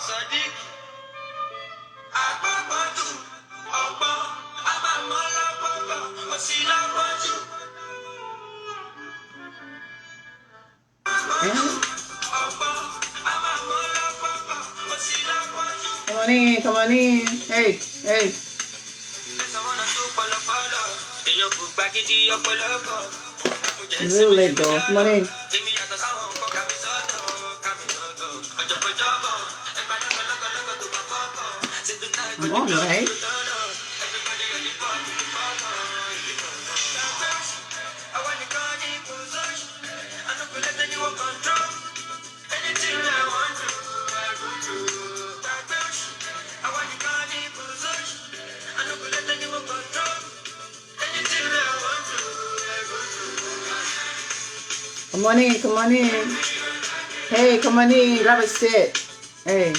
Come on in, come on in. Hey, hey. A little late though. Come on in. I'm on, right? Come on in, come on in. Hey, come on in, grab a seat. Hey.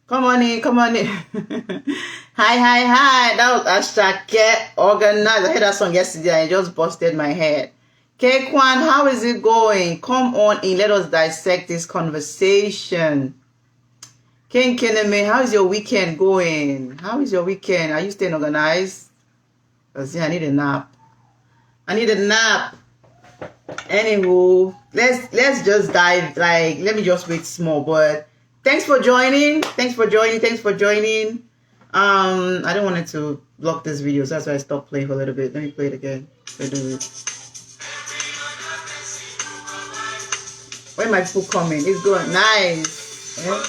Come on in, come on in. Hi, hi, hi. That was Ashake Organized. I heard that song yesterday and it just busted my head. K-Kwan, how is it going? Come on in, let us dissect this conversation. Ken Keneme, how is your weekend going? How is your weekend? Are you staying organized? Because yeah, I need a nap. I need a nap. Anywho, let's just dive, like, let me just wait small, but thanks for joining. I don't want it to block this video, so that's why I stopped playing for a little bit. Let me play it again. Where my people coming? It's going nice. Yeah?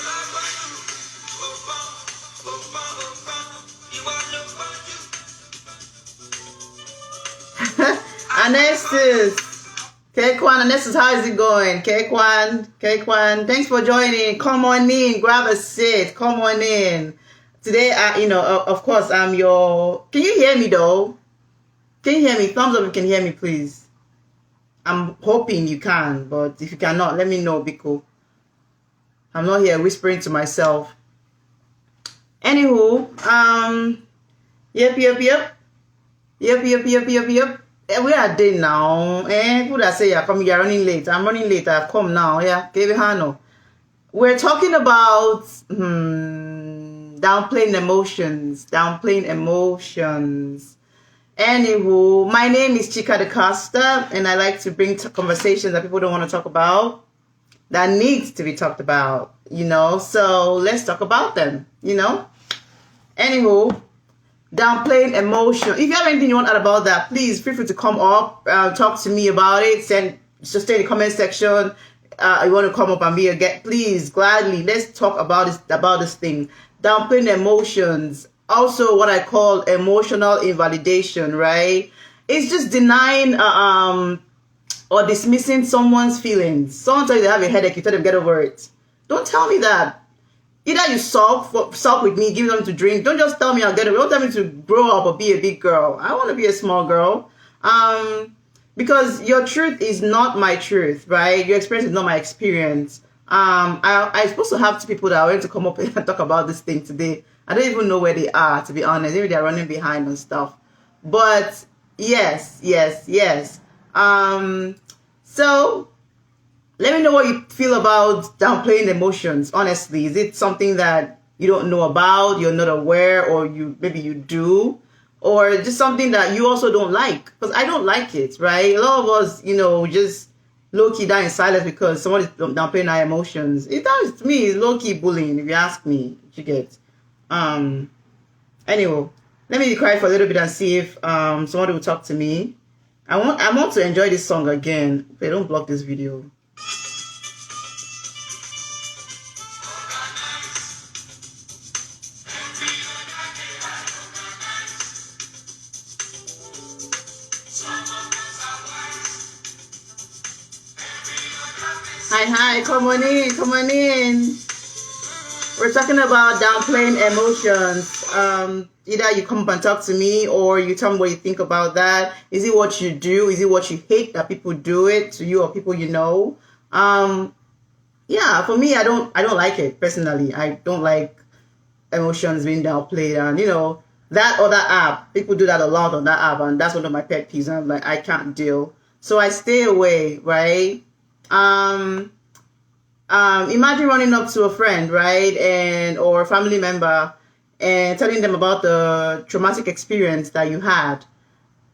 Anestis. K-Kwan, Anestis, how is it going? K-Kwan, thanks for joining. Come on in, grab a seat. Come on in. Today, of course, I'm your... Can you hear me, though? Can you hear me? Thumbs up if you can hear me, please. I'm hoping you can, but if you cannot, let me know, because I'm not here whispering to myself. Anywho, yep. We are there now. Who that say you're coming? You're running late. I'm running late. I've come now. Yeah, we're talking about downplaying emotions. Anywho, my name is Chika the Costa, and I like to bring conversations that people don't want to talk about, that needs to be talked about. So let's talk about them. Anywho. Downplaying emotion. If you have anything you want to add about that, please feel free to come up, talk to me about it. Just stay in the comment section. You want to come up and be a guest, please, gladly. Let's talk about this thing. Downplaying emotions. Also, what I call emotional invalidation. Right? It's just denying or dismissing someone's feelings. Someone tells you they have a headache, you tell them get over it. Don't tell me that. Either you sulk with me, give them to drink. Don't just tell me I'll get it. Don't tell me to grow up or be a big girl. I want to be a small girl. Because your truth is not my truth, right? Your experience is not my experience. I'm supposed to have two people that are going to come up and talk about this thing today. I don't even know where they are, to be honest. Maybe they're running behind and stuff. But yes. So let me know what you feel about downplaying emotions. Honestly, is it something that you don't know about, you're not aware, or maybe you do, or just something that you also don't like? Because I don't like it, right? A lot of us, just low-key die in silence because someone is downplaying our emotions. To me, it's low-key bullying, if you ask me. You get. Anyway, let me be quiet for a little bit and see if somebody will talk to me. I want to enjoy this song again. Okay, don't block this video. Hi, come on in. We're talking about downplaying emotions. Either you come up and talk to me, or you tell me what you think about that. Is it what you do? Is it what you hate that people do it to you or people you know? Yeah, for me, I don't like it personally. I don't like emotions being downplayed, and that other app, people do that a lot on that app, and that's one of my pet peeves. I'm like, I can't deal, so I stay away, right? Imagine running up to a friend, right, or a family member, and telling them about the traumatic experience that you had.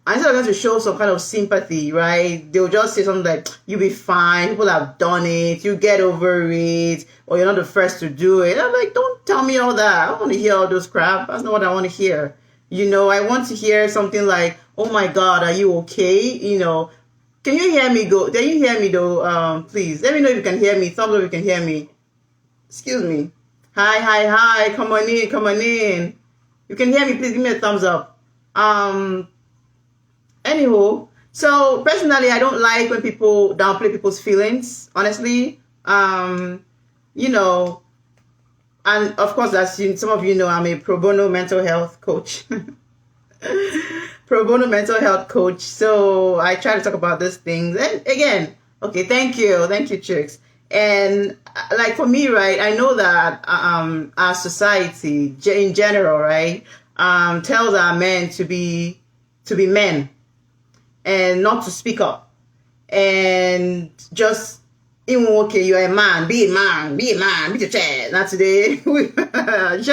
And instead of going to show some kind of sympathy, right, they'll just say something like, "You'll be fine. People have done it. You get over it, or you're not the first to do it." I'm like, don't tell me all that. I don't want to hear all those crap. That's not what I want to hear. I want to hear something like, "Oh my God, are you okay?" Can you hear me? Can you hear me though? Please let me know if you can hear me. Thumbs up if you can hear me. Excuse me. Hi. Come on in. You can hear me, please give me a thumbs up. Anywho, so personally, I don't like when people downplay people's feelings, honestly. And of course, as some of you know, I'm a pro bono mental health coach. Pro bono mental health coach. So I try to talk about these things. And again, okay, thank you, chicks. And like for me, right, I know that our society in general, right, tells our men to be men and not to speak up, and just even okay, you're a man, be a man, beat your chest. Not today. You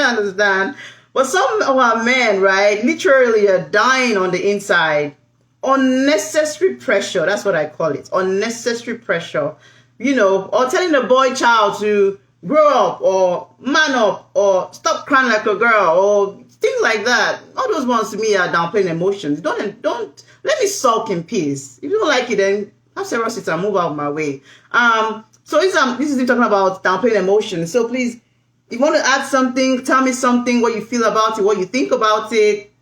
understand? But some of our men, right, literally are dying on the inside. Unnecessary pressure. That's what I call it. Unnecessary pressure. Or telling the boy child to grow up or man up or stop crying like a girl or things like that. All those ones to me are downplaying emotions. Don't let me sulk in peace. If you don't like it, then have several seats and move out of my way. So this is talking about downplaying emotions. So please, if you want to add something, tell me something, what you feel about it, what you think about it.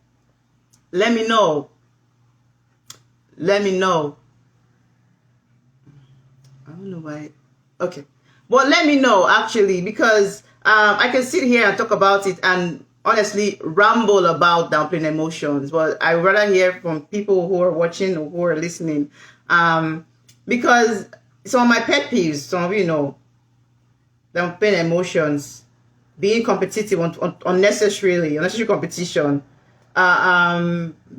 Let me know. I don't know why. Okay. Well, let me know, actually, because I can sit here and talk about it and honestly ramble about downplaying emotions. But I rather hear from people who are watching or who are listening. Because some of my pet peeves, some of you know, downplaying emotions, being competitive, unnecessary competition,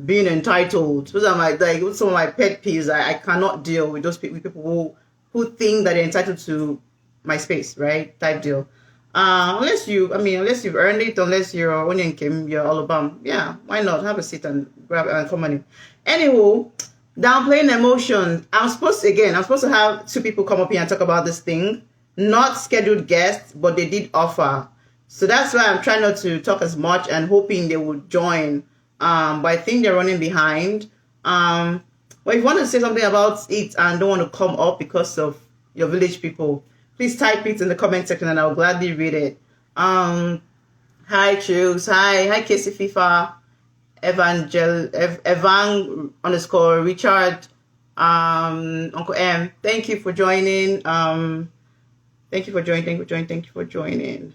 being entitled. Those are some of my pet peeves. I cannot deal with those people who think that they're entitled to my space, right? Type deal. Unless you've earned it, unless you're Onion Kim, you're Alabama. Yeah, why not? Have a seat and grab and come on in. Anywho, downplaying emotions. I'm supposed to have two people come up here and talk about this thing. Not scheduled guests, but they did offer. So that's why I'm trying not to talk as much and hoping they would join. But I think they're running behind. But if you want to say something about it and don't want to come up because of your village people, please type it in the comment section and I'll gladly read it. Hi Chooks. Hi Casey FIFA. Evan _ Richard. Uncle M. Thank you for joining. Thank you for joining.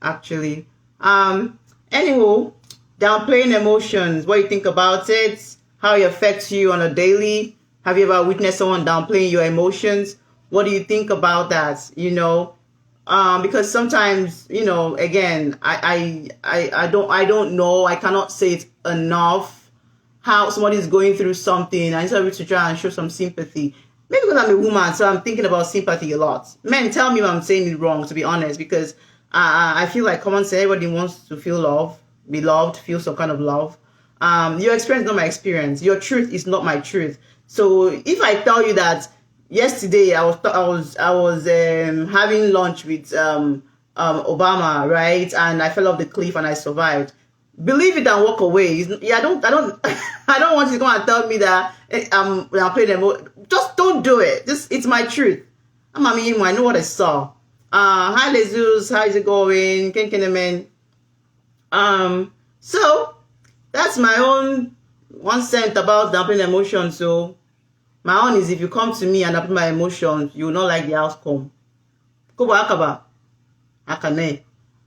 Actually. Anywho, downplaying emotions. What you think about it? How it affects you on a daily? Have you ever witnessed someone downplaying your emotions? What do you think about that? Because sometimes, again, I don't know. I cannot say it enough how somebody is going through something. I need to try and show some sympathy. Maybe because I'm a woman, so I'm thinking about sympathy a lot. Men, tell me if I'm saying it wrong, to be honest, because I feel like common sense, everybody wants to feel love, be loved, feel some kind of love. Your experience is not my experience. Your truth is not my truth. So if I tell you that yesterday I was having lunch with Obama, right, and I fell off the cliff and I survived, believe it and walk away. I don't I don't want you to come and tell me that I'm playing them. Just don't do it. It's my truth. I know what I saw. Hi Jesus, how's it going? So that's my own 1 cent about dumping emotions. So my own is, if you come to me and dump my emotions, you will not like the outcome.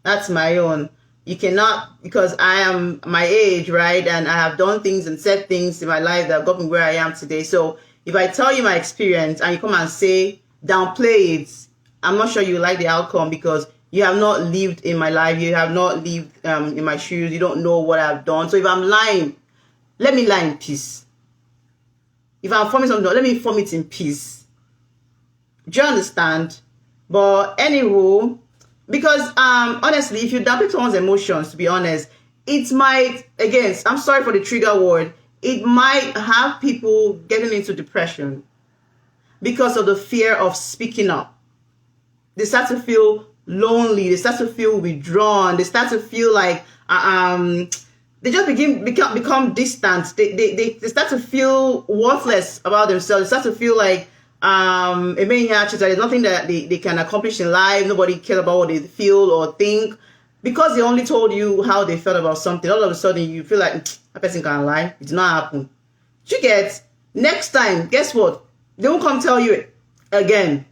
That's my own. You cannot, because I am my age, right? And I have done things and said things in my life that got me where I am today. So if I tell you my experience and you come and say, downplay it, I'm not sure you like the outcome, because you have not lived in my life. You have not lived in my shoes. You don't know what I've done. So if I'm lying, let me lie in peace. If I'm forming something, let me form it in peace. Do you understand? But anywho, because honestly, if you downplay someone's emotions, to be honest, it might, again, I'm sorry for the trigger word, it might have people getting into depression because of the fear of speaking up. They start to feel lonely, they start to feel withdrawn, they start to feel like they just become distant. They start to feel worthless about themselves. They start to feel like there's nothing that they can accomplish in life. Nobody cares about what they feel or think. Because they only told you how they felt about something, all of a sudden you feel like a person can lie. It did not happen. You get, next time, guess what? They won't come tell you it again.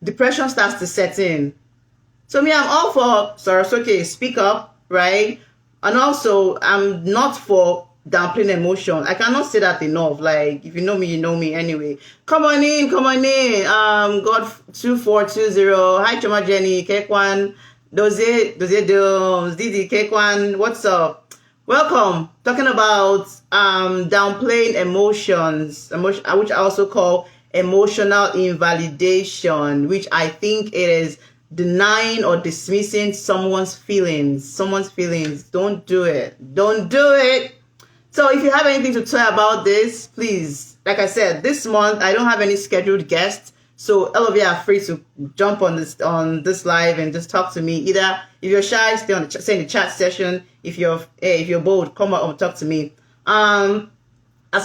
Depression starts to set in. So me, I'm all for okay, speak up, right? And also, I'm not for downplaying emotion. I cannot say that enough. Like, if you know me, you know me anyway. Come on in. God 2420. Hi, Choma Jenny, Kekwan, Doze, Didi, Kekwan. What's up? Welcome. Talking about downplaying emotions, which I also call emotional invalidation, which I think it is denying or dismissing someone's feelings. Don't do it. So if you have anything to say about this, please, like I said, this month I don't have any scheduled guests, so all of you are free to jump on this live and just talk to me. Either if you're shy, stay in the chat session. If you're bold, come up and talk to me. As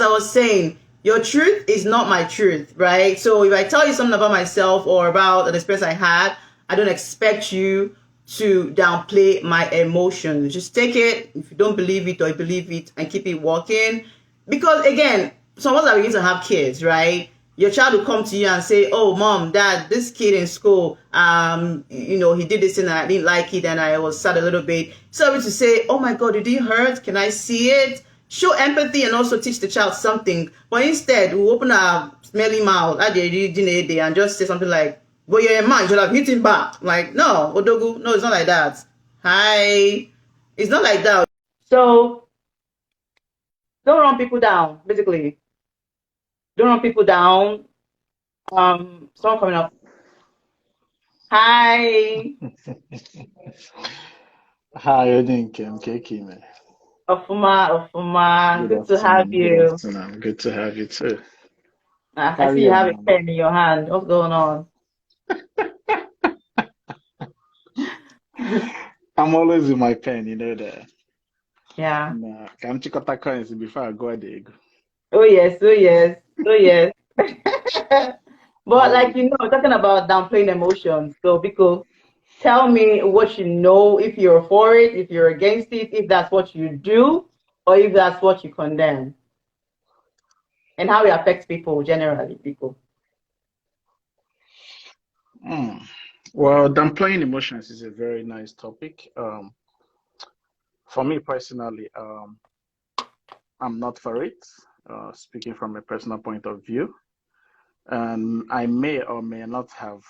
I was saying, your truth is not my truth, right? So if I tell you something about myself or about an experience I had, I don't expect you to downplay my emotions. Just take it. If you don't believe it or you believe it, and keep it walking. Because again, some of us are beginning to have kids, right? Your child will come to you and say, "Oh, mom, dad, this kid in school, he did this and I didn't like it and I was sad a little bit." So to say, "Oh my God, did it hurt? Can I see it?" Show empathy and also teach the child something. But instead, we open our smelly mouth and just say something like, "But you're a man, you should have hit him back." Like, no, Odogu, no, it's not like that. Hi. It's not like that. So don't run people down, basically. Don't run people down. Someone coming up. Hi. Hi, Odinkem, Kekime. Ofuma. Good Good to have afternoon. Good you. afternoon. Good to have you too. I see Carry you on, have a Mama. pen in your hand. What's going on? I'm always with my pen, you know that. Yeah. Nah, can chikota currency before I go there. Oh yes, oh yes, oh yes. But How like you? talking about downplaying emotions. So because tell me what you know, if you're for it, if you're against it, if that's what you do, or if that's what you condemn, and how it affects people generally. People. Hmm. Well, downplaying emotions is a very nice topic. For me personally, I'm not for it. Speaking from a personal point of view, and I may or may not have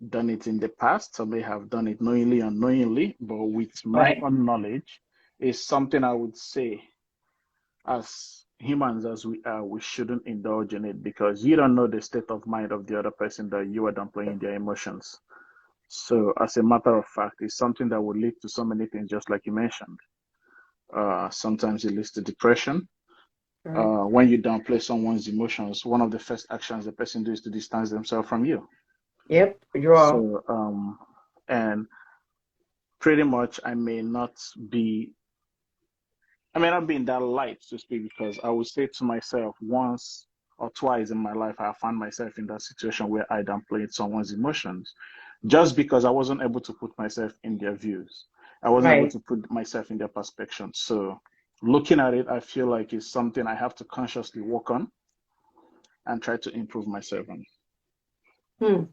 done it in the past, or may have done it knowingly or unknowingly, but with my Right. own knowledge, is something I would say, as humans as we are, we shouldn't indulge in it because you don't know the state of mind of the other person that you are downplaying their emotions. So, as a matter of fact, it's something that will lead to so many things, just like you mentioned. Sometimes it leads to depression. Right. When you downplay someone's emotions, one of the first actions the person does is to distance themselves from you. Yep. Draw. So, and pretty much be I may not be in that light to speak because I would say to myself once or twice in my life I found myself in that situation where I downplayed someone's emotions just because I wasn't able to put myself in their views. I wasn't able Right. to put myself in their perspective. So looking at it, I feel like it's something I have to consciously work on and try to improve myself on. Hmm.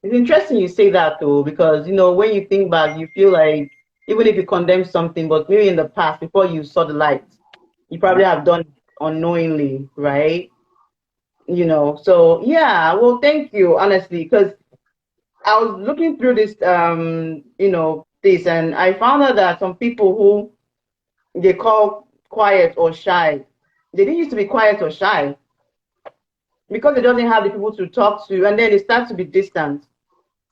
It's interesting you say that though, because when you think back, you feel like even if you condemn something, but maybe in the past, before you saw the light, you probably Yep. have done it unknowingly, right? So yeah, well, thank you, honestly, because I was looking through this, and I found out that some people who they call quiet or shy, they didn't used to be quiet or shy. because it doesn't have the people to talk to, and then it starts to be distant.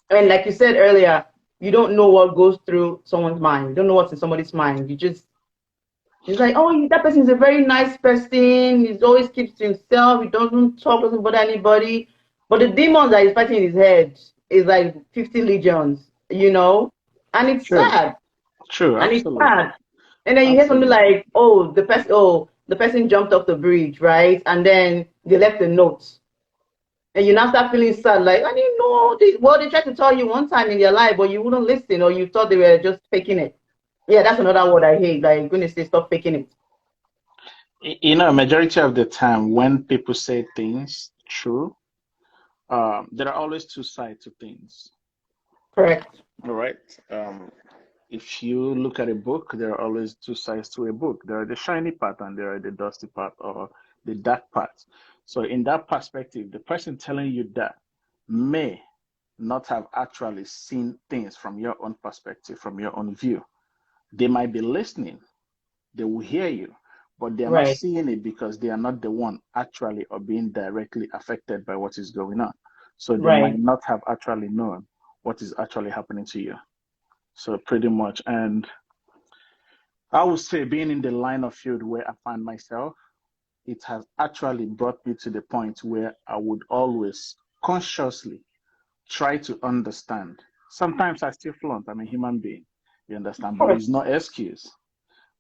And like you said earlier, you don't know what goes through someone's mind. You don't know what's in somebody's mind. You just, it's like, oh, that person is a very nice person. He always keeps to himself. He doesn't talk, doesn't bother anybody. But the demons that he's fighting in his head is like 50 legions, you know? And it's True. sad. True. And it's Absolutely. sad. And then you hear something Absolutely. like, oh, the person jumped off the bridge, right? And then they left a note. And you now start feeling sad, like, I didn't know. Well, they tried to tell you one time in your life, but you wouldn't listen, or you thought they were just faking it. Yeah, that's another word I hate. Like, goodness, they stop faking it. You know, majority of the time when people say things true, there are always two sides to things. Correct. All right. If you look at a book, there are always two sides to a book. There are the shiny part and there are the dusty part or the dark part. So in that perspective, the person telling you that may not have actually seen things from your own perspective, from your own view. They might be listening, they will hear you, but they are not Right. seeing it because they are not the one actually or being directly affected by what is going on. So they might Right. not have actually known what is actually happening to you. So pretty much. And I would say being in the line of field where I find myself, it has actually brought me to the point where I would always consciously try to understand. Sometimes I still flaunt, I'm a human being, you understand, Of but course. it's no excuse.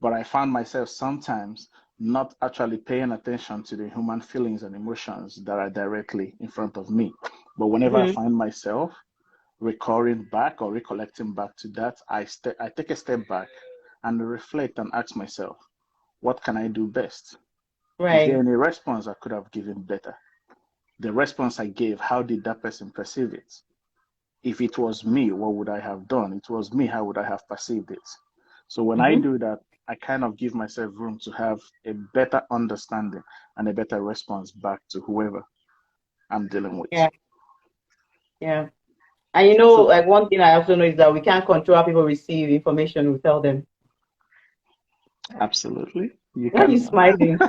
But I found myself sometimes not actually paying attention to the human feelings and emotions that are directly in front of me. But whenever I Mm-hmm. find myself recurring back or recollecting back to that, I take a step back and reflect and ask myself, what can I do best? Is there Right. any response I could have given better? The response I gave, how did that person perceive it? If it was me, what would I have done? It was me, how would I have perceived it? So when I Mm-hmm. do that, I kind of give myself room to have a better understanding and a better response back to whoever I'm dealing with. Yeah. Yeah. And you know, So like one thing I also know is that we can't control how people receive information we tell them. absolutely, you Why are you can. smiling?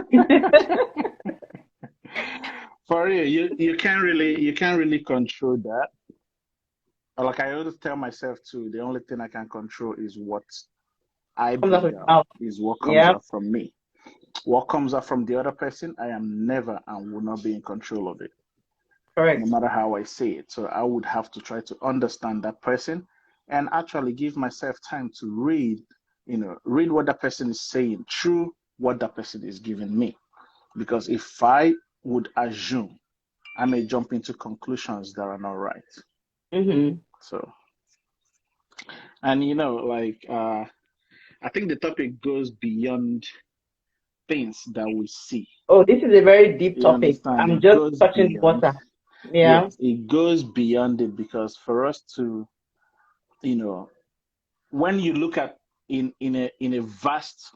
For real, you can't really control that. Like I always tell myself too, the only thing I can control is what I Comes out of bring your out, mouth. is what comes Yeah. out from me. What comes out from the other person, I am never and will not be in control of it, no Correct. matter how I say it. So I would have to try to understand that person and actually give myself time to read, read what that person is saying through what that person is giving me. Because if I would assume, I may jump into conclusions that are not right. Mm-hmm. So, and I think the topic goes beyond things that we see. Oh, this is a very deep You topic. understand? I'm It just goes touching the beyond. water. Yeah. Yes, it goes beyond it because for us to, you know, when you look at in a vast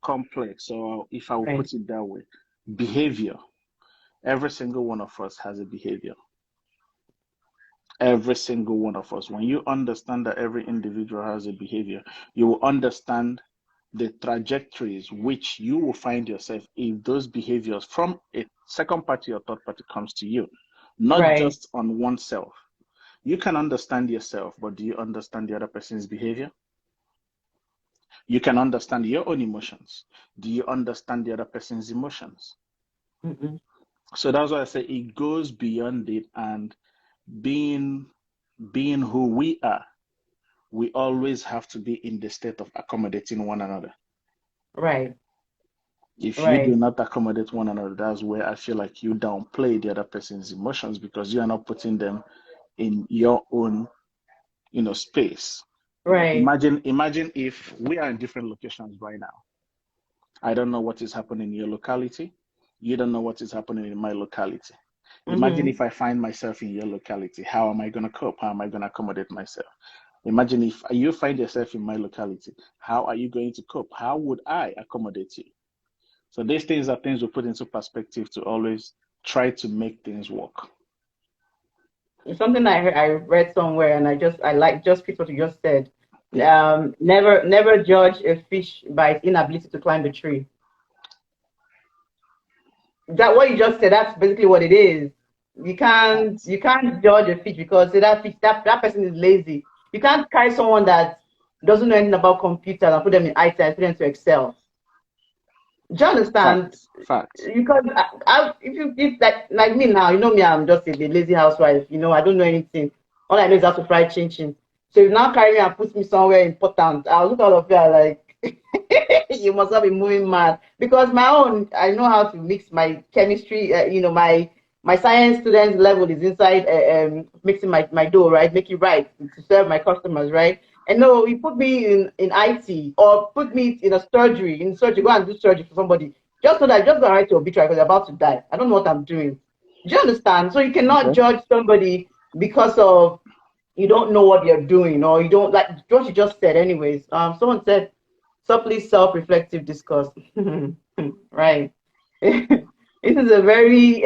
complex, or if I will Right. put it that way, behavior. Every single one of us has a behavior. Every single one of us. When you understand that every individual has a behavior, you will understand the trajectories which you will find yourself if those behaviors from a second party or third party comes to you, not Right. just on oneself. You can understand yourself, but do you understand the other person's behavior? You can understand your own emotions. Do you understand the other person's emotions? Mm-mm. So that's why I say it goes beyond it, and being being who we are, we always have to be in the state of accommodating one another. Right. If you do Right. not accommodate one another, that's where I feel like you downplay the other person's emotions because you are not putting them in your own, space. Right. Imagine if we are in different locations right now. I don't know what is happening in your locality. You don't know what is happening in my locality. Imagine Mm-hmm. if I find myself in your locality. How am I going to cope? How am I going to accommodate myself? Imagine if you find yourself in my locality. How are you going to cope? How would I accommodate you? So these things are things we put into perspective to always try to make things work. It's something I read somewhere, and I like just what you just said. Yeah, Never judge a fish by its inability to climb a tree. that what you just said, that's basically what it is. You can't judge a fish because that person is lazy. You can't carry someone that doesn't know anything about computers and put them in IT and put them to Excel. Do you understand? Facts. Facts. Because if like me now, you know me, I'm just a lazy housewife. I don't know anything. All I know is how to fry chin chin. So if you now carry me and put me somewhere important, I'll look out of here like you must not be moving mad. Because my own, I know how to mix my chemistry. My science students level is inside mixing my dough, right? Make it right to serve my customers, right? And no, you put me in IT or put me in a surgery, go and do surgery for somebody. Just so that I just go write to obituary because they're about to die. I don't know what I'm doing. Do you understand? So you cannot Okay. judge somebody because of you don't know what you're doing or you don't like what you just said. Anyways, someone said, "Subtly self-reflective discourse." Right. This is a very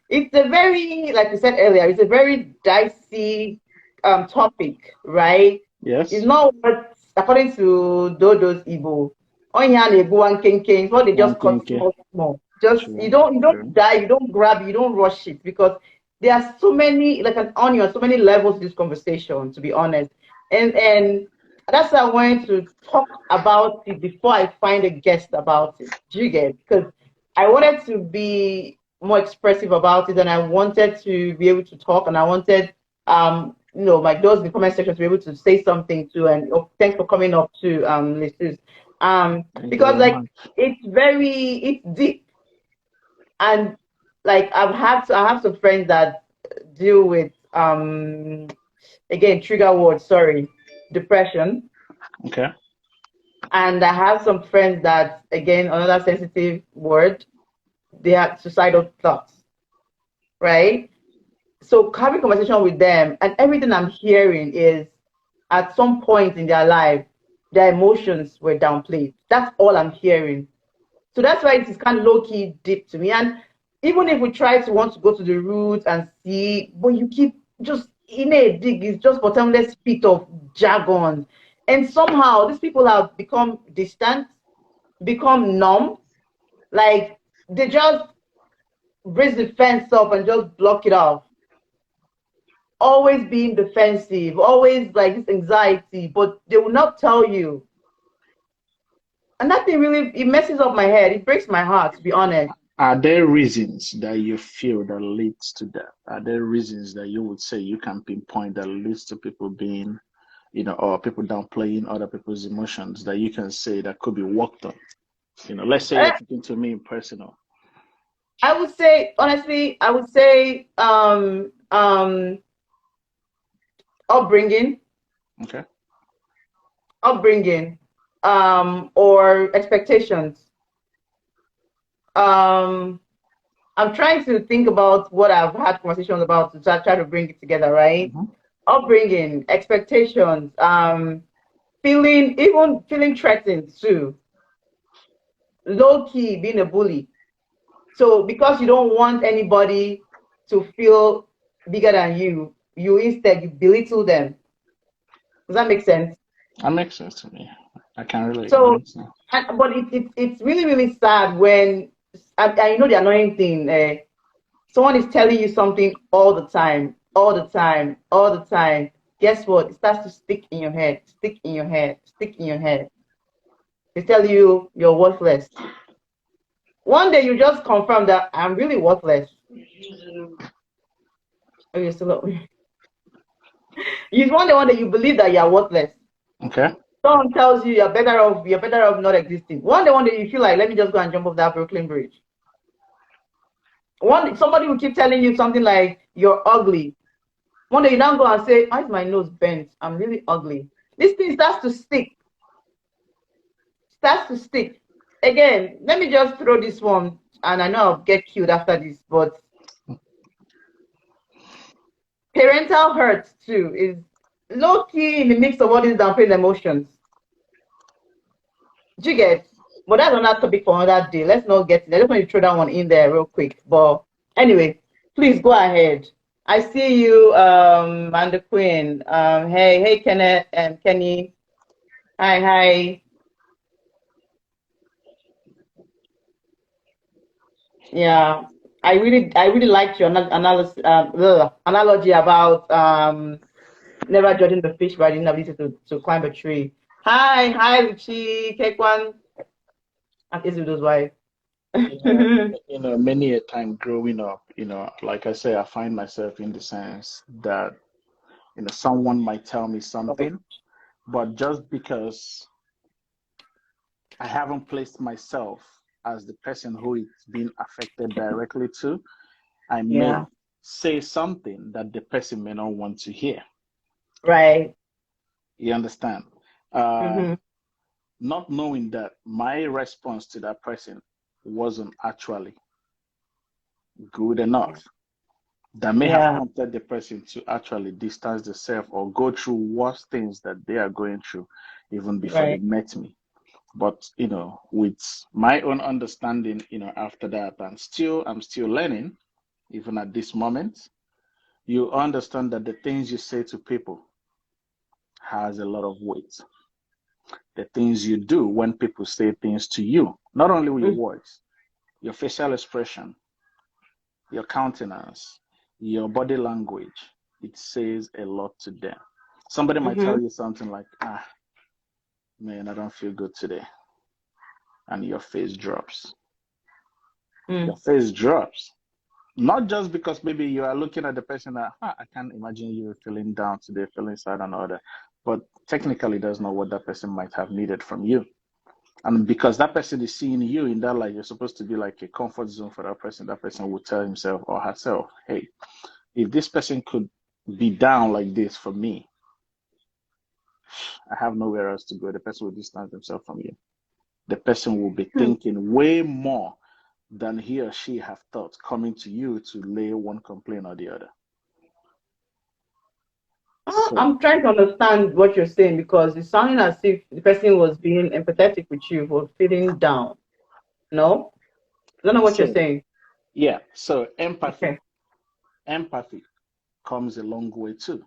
it's a very, like we said earlier, it's a very dicey topic, right? It's Yes. not what, according to Dodo's Igbo, Onya na-egbu one king, what they One just thing. cut small, small. Just you True. don't True. die, you don't grab, you don't rush it because there are so many, like an onion, so many levels to this conversation, to be honest. And that's why I wanted to talk about it before I find a guest about it. Do you get? Because I wanted to be more expressive about it and I wanted to be able to talk and I wanted my those in the comment section to be able to say something too. And thanks for coming up to listeners. Thank you Because very like much. it's deep and like I have some friends that deal with again trigger word, sorry, depression. Okay. And I have some friends that again another sensitive word, they have suicidal thoughts, right? So having conversation with them and everything I'm hearing is at some point in their life, their emotions were downplayed. That's all I'm hearing. So that's why it is kind of low-key deep to me. And even if we try to want to go to the root and see, but you keep just in a dig, it's just bottomless pit of jargon. And somehow these people have become distant, become numb, like they just raise the fence up and just block it off. Always being defensive, always like this anxiety, but they will not tell you. And that thing really it messes up my head. It breaks my heart, to be honest. Are there reasons that you feel that leads to that? Are there reasons that you would say you can pinpoint that leads to people being, or people downplaying other people's emotions that you can say that could be worked on? Let's say you're Eh, talking to me in personal. I would say honestly, I would say upbringing, Okay. upbringing, or expectations. Um I'm trying to think about what I've had conversations about to try to bring it together, right? Hmm. Upbringing, expectations, even feeling threatened too, low key being a bully. So because you don't want anybody to feel bigger than you instead you belittle them. Does that make sense? That makes sense to me. I can relate, So, honestly. but it's really really sad when and you know the annoying thing. Someone is telling you something all the time, all the time, all the time. Guess what? It starts to stick in your head, stick in your head, stick in your head. They tell you you're worthless. One day you just confirm that I'm really worthless. Oh, you're still up. You one day you believe that you're worthless. Okay. Someone tells you you're better off not existing. One day you feel like let me just go and jump off that Brooklyn Bridge. Somebody will keep telling you something like you're ugly. One day you now go and say, why is my nose bent? I'm really ugly. This thing starts to stick. Again, let me just throw this one, and I know I'll get killed after this, but parental hurt too is low key in the mix of all these downplaying emotions. Do you get? But that's another topic for another day. Let's not get it. I just want to throw that one in there real quick. But anyway, please go ahead. I see you, and the Queen. Hey, Kenneth and Kenny. Hi, hi. Yeah, I really liked your analysis, analogy about never judging the fish by the inability to climb a tree. Hi, Richie, Kekwan, and Isido's wife. Many a time growing up, like I say, I find myself in the sense that, someone might tell me something, but just because I haven't placed myself as the person who it's being affected directly to, I may Yeah, say something that the person may not want to hear. right. You understand? Uh, Mm-hmm. Not knowing that my response to that person wasn't actually good enough, that may have Yeah, prompted the person to actually distance themselves or go through worse things that they are going through even before they right. met me. But with my own understanding, after that, I'm still learning, even at this moment. You understand that the things you say to people has a lot of weight. The things you do when people say things to you, not only with your Mm-hmm. words, your facial expression, your countenance, your body language, it says a lot to them. Somebody might tell you something like, man, I don't feel good today. And your face drops. Your Mm-hmm. face drops. Not just because maybe you are looking at the person that, I can't imagine you feeling down today, feeling sad and all that. But technically, that's not what that person might have needed from you. And because that person is seeing you in that light, you're supposed to be like a comfort zone for that person. That person will tell himself or herself, hey, if this person could be down like this for me, I have nowhere else to go. The person will distance themselves from you. The person will be thinking way more than he or she have thought coming to you to lay one complaint or the other. So, I'm trying to understand what you're saying because it's sounding as if the person was being empathetic with you for feeling down. No? I don't know what you're so saying. yeah. So Okay. empathy comes a long way too.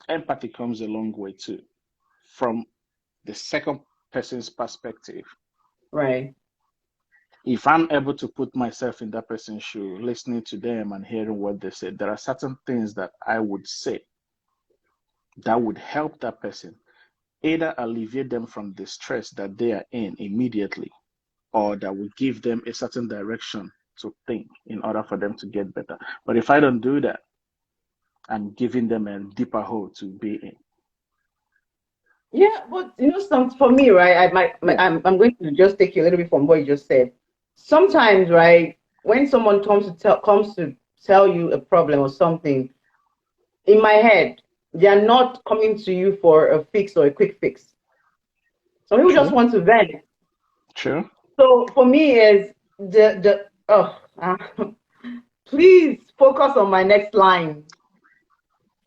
Empathy comes a long way too. From the second person's perspective, Right. if I'm able to put myself in that person's shoe, listening to them and hearing what they say, there are certain things that I would say that would help that person either alleviate them from the stress that they are in immediately, or that would give them a certain direction to think in order for them to get better. But if I don't do that, I'm giving them a deeper hole to be in. Yeah, but some for me, right? Yeah. I'm going to just take you a little bit from what you just said. Sometimes, right, when someone comes to tell you a problem or something, in my head, they are not coming to you for a fix or a quick fix. Some people just True. want to vent. True. So for me, is please focus on my next line.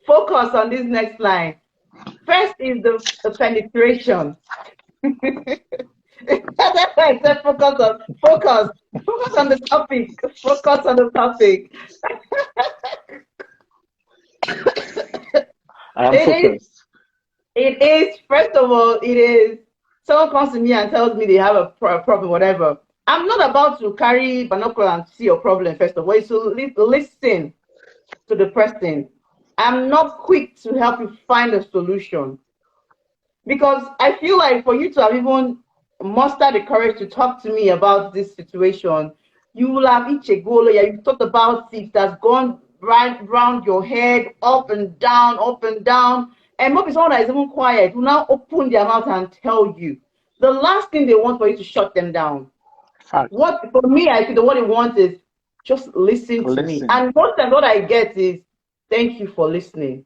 Focus on this next line. First is the penetration. That's why I said focus on the topic, focus on the topic. I am It is, focused. it is. First of all, it is. Someone comes to me and tells me they have a problem, whatever. I'm not about to carry binocular and see your problem. First of all, it's to listen to the person. I'm not quick to help you find a solution because I feel like for you to have even mustered the courage to talk to me about this situation, you will have Ichegolo. Yeah, you've thought about it. That's gone right round your head, up and down. And maybe someone that is even quiet will now open their mouth and tell you. The last thing they want for you to shut them down. Fact. What for me, I feel what they want is just listen to me. Listen. And most of what I get is thank you for listening.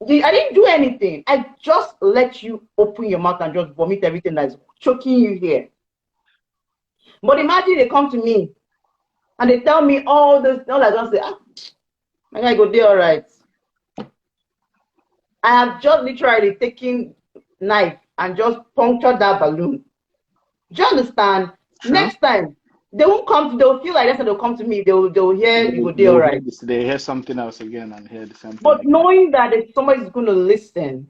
I didn't do anything. I just let you open your mouth and just vomit everything that's choking you here. But imagine they come to me and they tell me all this, all I just say, my guy go there, all right. I have just literally taken knife and just punctured that balloon. Do you understand? True. Next time, they won't come, they'll feel like that, they'll come to me, they'll hear you go They there, all will hear right. this. They hear something else again and hear the same thing But again. knowing that if somebody's going to listen,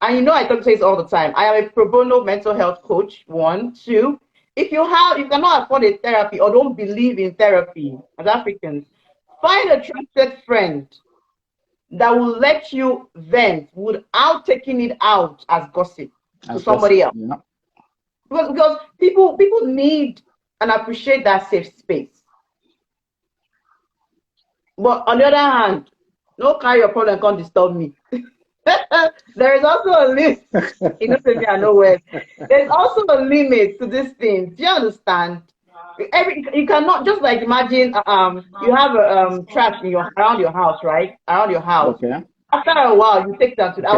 and I talk to this all the time. I am a pro bono mental health coach. One, two. If you cannot afford a therapy or don't believe in therapy as Africans, find a trusted friend that will let you vent without taking it out as gossip to As gossip. somebody else. Yeah. Because people need and appreciate that safe space. But on the other hand, no carry your problem can't disturb me. There is also a limit. You know, me I know where. There's also a limit to this thing. Do you understand? You cannot just like imagine you have trash in your around your house, right? Around your house. Okay. After a while, you take that to the Okay.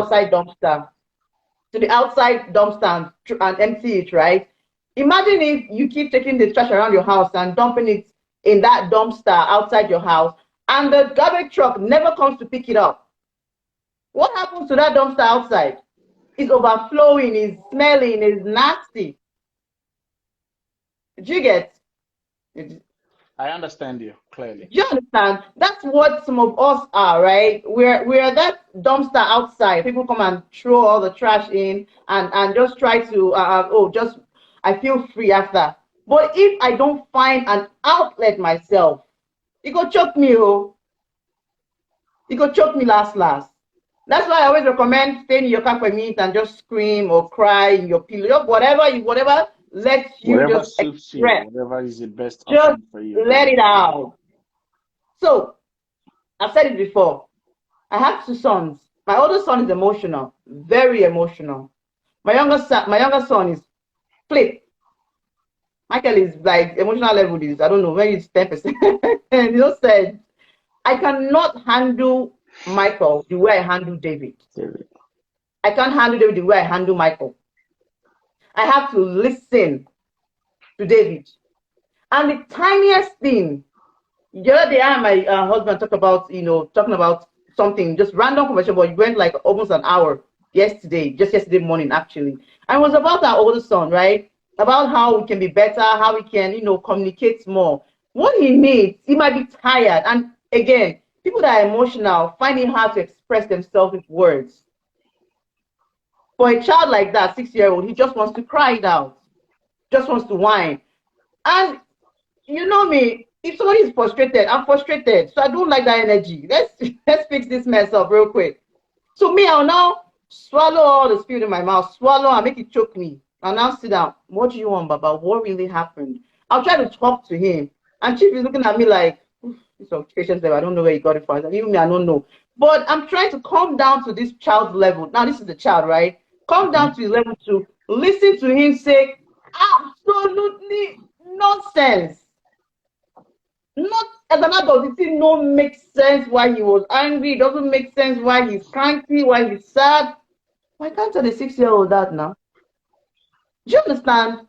outside dumpster and empty it, right? Imagine if you keep taking the trash around your house and dumping it in that dumpster outside your house, and the garbage truck never comes to pick it up. What happens to that dumpster outside? It's overflowing, it's smelling, it's nasty. Do you get? I understand you clearly. You understand? That's what some of us are, right? We're that dumpster outside. People come and throw all the trash in and just try to just I feel free after. But if I don't find an outlet myself, it go choke me, oh. It go choke me last. That's why I always recommend staying in your car for a minute and just scream or cry in your pillow, whatever lets you Whatever just suits you, express. whatever is the best Just option for you, let do it out. So I've said it before. I have two sons. My older son is emotional, very emotional. My younger son is flip. Michael is like emotional level is I don't know, maybe it's 10%. And you said I cannot handle Michael the way I handle David. it. I can't handle David the way I handle Michael. I have to listen to David. And the tiniest thing, the other day I and my husband talking about something, just random conversation, but it went like almost an hour just yesterday morning, actually. And it was about our older son, right? About how we can be better, how we can, communicate more. What he needs, he might be tired. And again, people that are emotional find it hard to express themselves with words. For a child like that, 6-year-old, he just wants to cry it out, just wants to whine. And you know me, if somebody is frustrated, I'm frustrated. So I don't like that energy. Let's fix this mess up real quick. So me, I'll now swallow all the spit in my mouth, swallow and make it choke me. And now sit down. What do you want, Baba? What really happened? I'll try to talk to him. And Chief is looking at me like, this patience level, I don't know where he got it from. And even me, I don't know. But I'm trying to calm down to this child's level. Now, this is the child, right? Calm down to his level to listen to him say absolutely nonsense. Not as an adult, it don't make sense why he was angry. It doesn't make sense why he's cranky, why he's sad. Why can't tell the 6-year-old that now? Do you understand?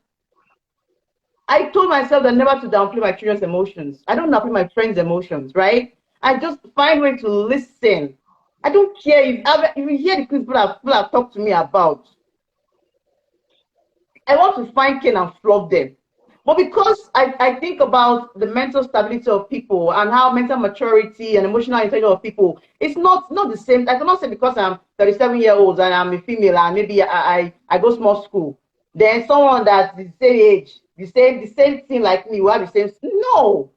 I told myself that never to downplay my children's emotions. I don't downplay my friends' emotions, right? I just find way to listen. I don't care if you hear the things people have talked to me about. I want to find Ken and flog them. But because I think about the mental stability of people and how mental maturity and emotional intelligence of people, it's not the same. I cannot say because I'm 37-year-old and I'm a female and maybe I go small school, then someone that's the same age, the same thing like me will have the same. No,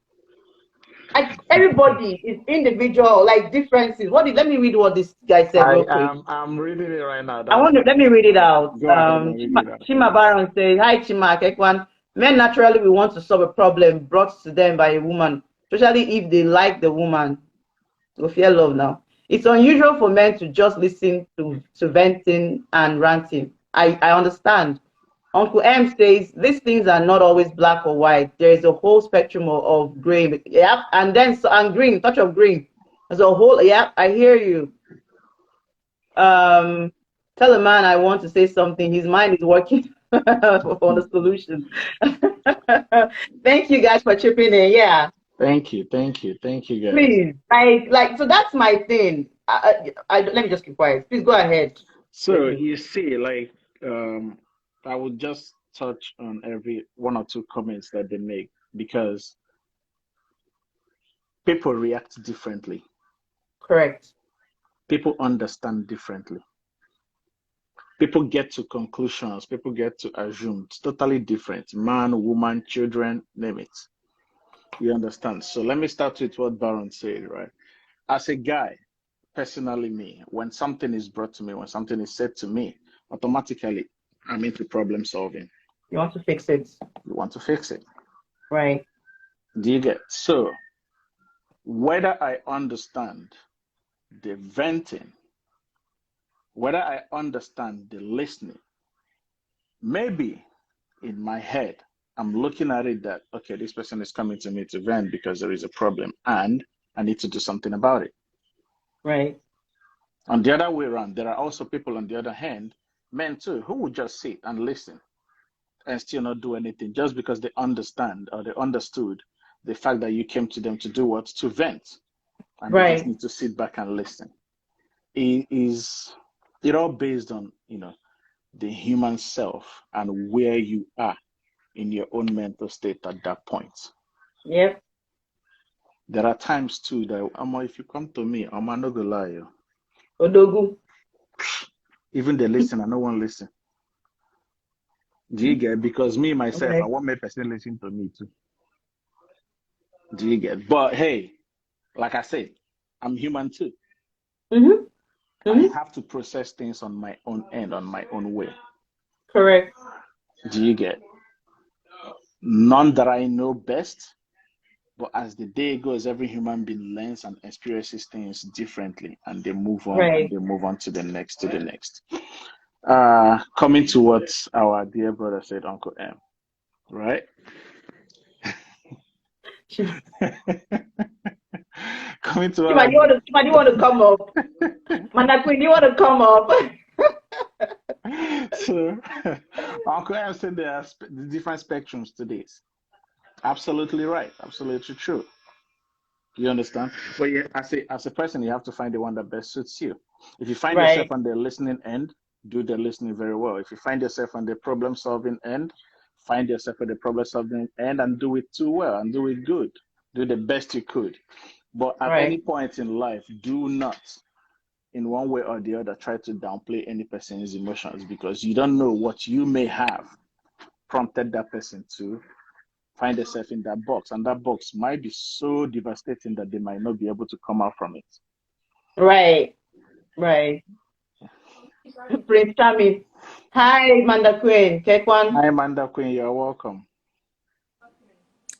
everybody is individual, like differences. Let me read what this guy said real quick. I'm reading it right now. Let me read it out. Go ahead and read it out. Chima Baron says, "Hi Chima Kekwan. Men naturally will want to solve a problem brought to them by a woman, especially if they like the woman. Go fear love now. It's unusual for men to just listen to venting and ranting. I understand. Uncle M says these things are not always black or white. There is a whole spectrum of gray. Yeah, and green, touch of green. There's a whole. Yeah, I hear you. Tell a man I want to say something. His mind is working on the solution. Thank you guys for chipping in. Yeah. Thank you, guys. Please, so that's my thing. Let me just keep quiet. Please go ahead. So you see, I would just touch on every one or two comments that they make because people react differently. Correct. People understand differently. People get to conclusions, people get to assume. It's totally different. Man, woman, children, name it. You understand? So let me start with what Baron said, right? As a guy, personally me, when something is brought to me, when something is said to me, automatically I'm into problem solving. You want to fix it. You want to fix it. Right. Do you get? So whether I understand the venting, whether I understand the listening, maybe in my head, I'm looking at it that, okay, this person is coming to me to vent because there is a problem and I need to do something about it. Right. On the other way around, there are also people on the other hand, men too, who would just sit and listen and still not do anything just because they understand or they understood the fact that you came to them to do what? To vent. And they just Right. need to sit back and listen. It all based on, the human self and where you are in your own mental state at that point. Yep. There are times too that, if you come to me, I'm not gonna lie. Odogu. Even they listen, I no one listen. Do you get? Because me myself, Okay. I want my person listen to me too. Do you get? But hey, like I said, I'm human too. Mm-hmm. I Mm-hmm. have to process things on my own end, on my own way. Correct. Do you get? None that I know best, but as the day goes, every human being learns and experiences things differently, and they move on and Right. they move on to the next, to the next. Coming to what our dear brother said, Uncle M, right? Coming to what our You want to come up? Manakwi, you want to come up? So, Uncle M said there are the different spectrums to this. Absolutely right. Absolutely true. You understand? But yeah, as a person, you have to find the one that best suits you. If you find yourself Right. on the listening end, do the listening very well. If you find yourself on the problem solving end, find yourself at the problem solving end and do it too well and do it good. Do the best you could. But at any Right. point in life, do not, in one way or the other, try to downplay any person's emotions because you don't know what you may have prompted that person to find themselves in that box, and that box might be so devastating that they might not be able to come out from it. Right. Right. Prince Charming. Hi, Manda Queen. Take one. Hi, Amanda Queen, you're welcome.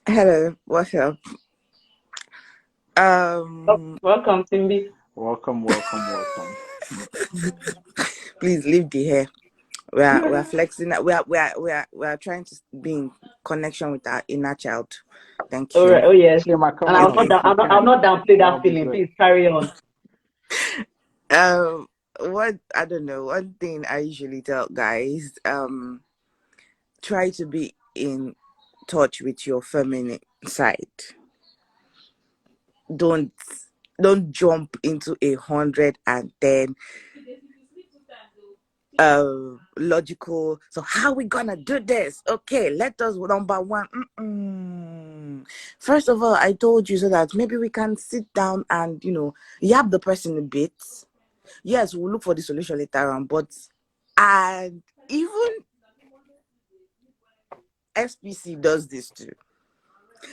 Hello, what's up? Welcome, Simbi. Welcome. Please leave the hair. We are flexing. We are trying to be in connection with our inner child. Thank Oh, you. right. Oh yes. Chima, come And on up if you I'll can. not downplay That that would be feeling. great. Please carry on. What I don't know. One thing I usually tell guys, try to be in touch with your feminine side. Don't don't jump into 110 logical. So how we gonna do this? Okay, let us number one. First of all, I told you so that maybe we can sit down and yap the person a bit. Yes, we'll look for the solution later on, but and even SPC does this too.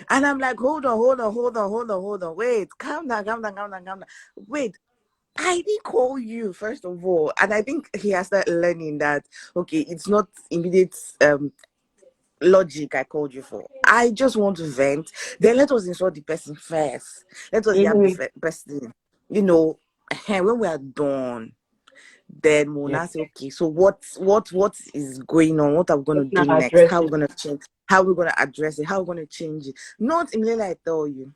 And I'm like, hold on. Wait, calm down. Wait, I didn't call you, first of all. And I think he has started learning that, okay, it's not immediate logic I called you for. I just want to vent. Then let us insult the person first. Let us have Mm-hmm. the person. When we are done, then we'll Yeah. now say, okay, so what is going on? What are we going to Let's do now next? address How are we it. going to change? How are we going to address it? How are we going to change it? Not immediately I tell you.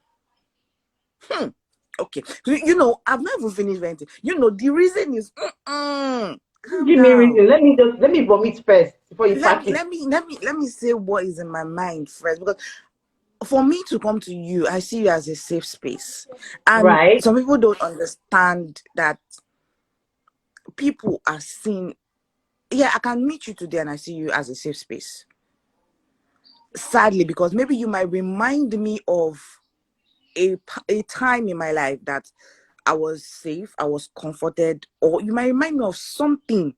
Okay. So, I've not even finished venting. The reason is, calm Give me down. reason. Let me vomit first before you Let, pack it. let me let me let me say what is in my mind first, because for me to come to you, I see you as a safe space. And Right. some people don't understand that people are seen. Yeah, I can meet you today and I see you as a safe space. Sadly, because maybe you might remind me of a time in my life that I was safe, I was comforted, or you might remind me of something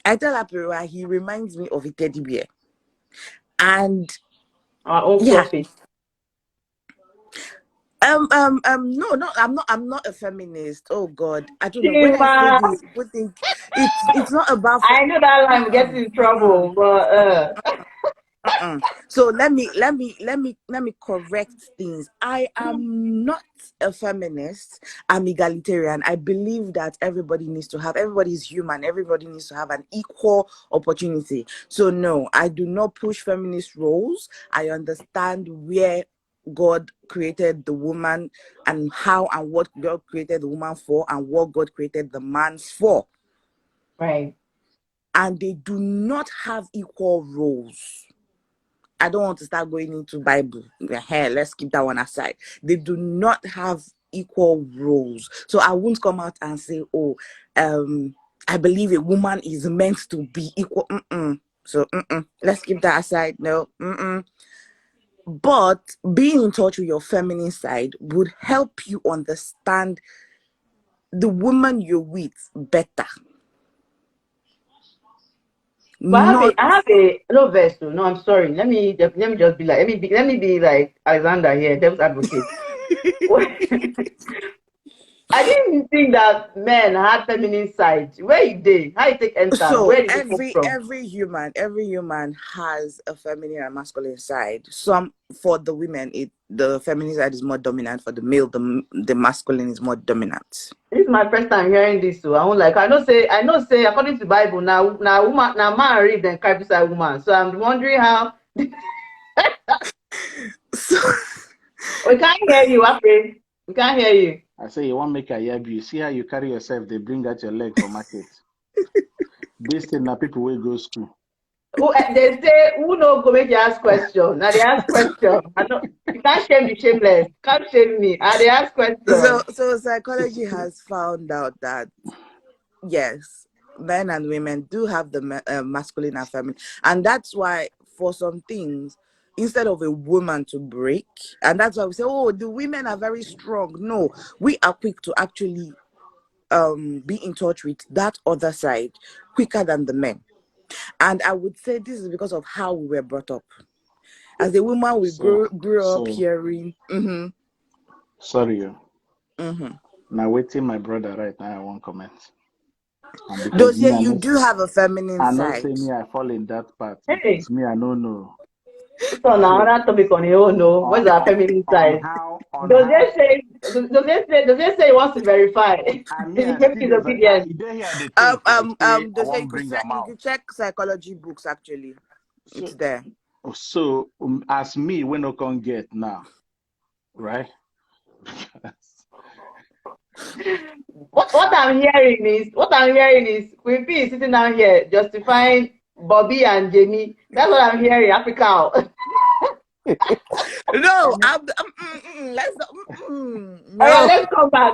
I tell Apira he reminds me of a teddy bear. And Our own yeah. coffee. No, I'm not a feminist. Oh God, I don't know. When I say this, people think it's not about. I know that I'm getting in trouble, but So let me correct things. I am not a feminist. I'm egalitarian. I believe that everybody is human. Everybody needs to have an equal opportunity. So no, I do not push feminist roles. I understand where God created the woman and how and what God created the woman for and what God created the man for. right. And they do not have equal roles. I don't want to start going into Bible. Hey, let's keep that one aside. They do not have equal roles. So I won't come out and say, oh, I believe a woman is meant to be equal. So let's keep that aside. No. But being in touch with your feminine side would help you understand the woman you're with better. But I have a no verse. No, I'm sorry. Let me just be like let me be like Alexander here, devil's advocate. I didn't think that men had feminine side. Where you dey? How you take enter? So Where did it come from? every human has a feminine and masculine side. Some for the women, the feminine side is more dominant. For the male, the masculine is more dominant. This is my first time hearing this, so I won't like. I know say according to Bible now woman now man read then Christ beside woman. So I'm wondering how. So We can't hear you, Afri. We can't hear you. I say you want make a yab you. See how you carry yourself, they bring out your leg for market. This thing now people will go school. They say who no go make you ask question. Now they ask question. I know you can't shame the shameless. Can't shame me. And they ask question. So psychology has found out that yes, men and women do have the masculine and feminine, and that's why for some things, instead of a woman to break, and that's why we say, oh, the women are very strong. No, we are quick to actually be in touch with that other side quicker than the men. And I would say this is because of how we were brought up. As a woman, we grew up hearing. Sorry, now waiting my brother right now. I won't comment. Does you do have a feminine I side? know say me I fall in that part. Hey. Because me I don't know. So now that topic on your own, no. What's our feminine side? Does they say he wants to verify? Maybe his opinion. You can check psychology books actually. It's there. So as me when I can get now, right? What I'm hearing is Queen P is sitting down here justifying Bobby and Jamie. That's what I'm hearing, Africa. No, let's no. Let's come back.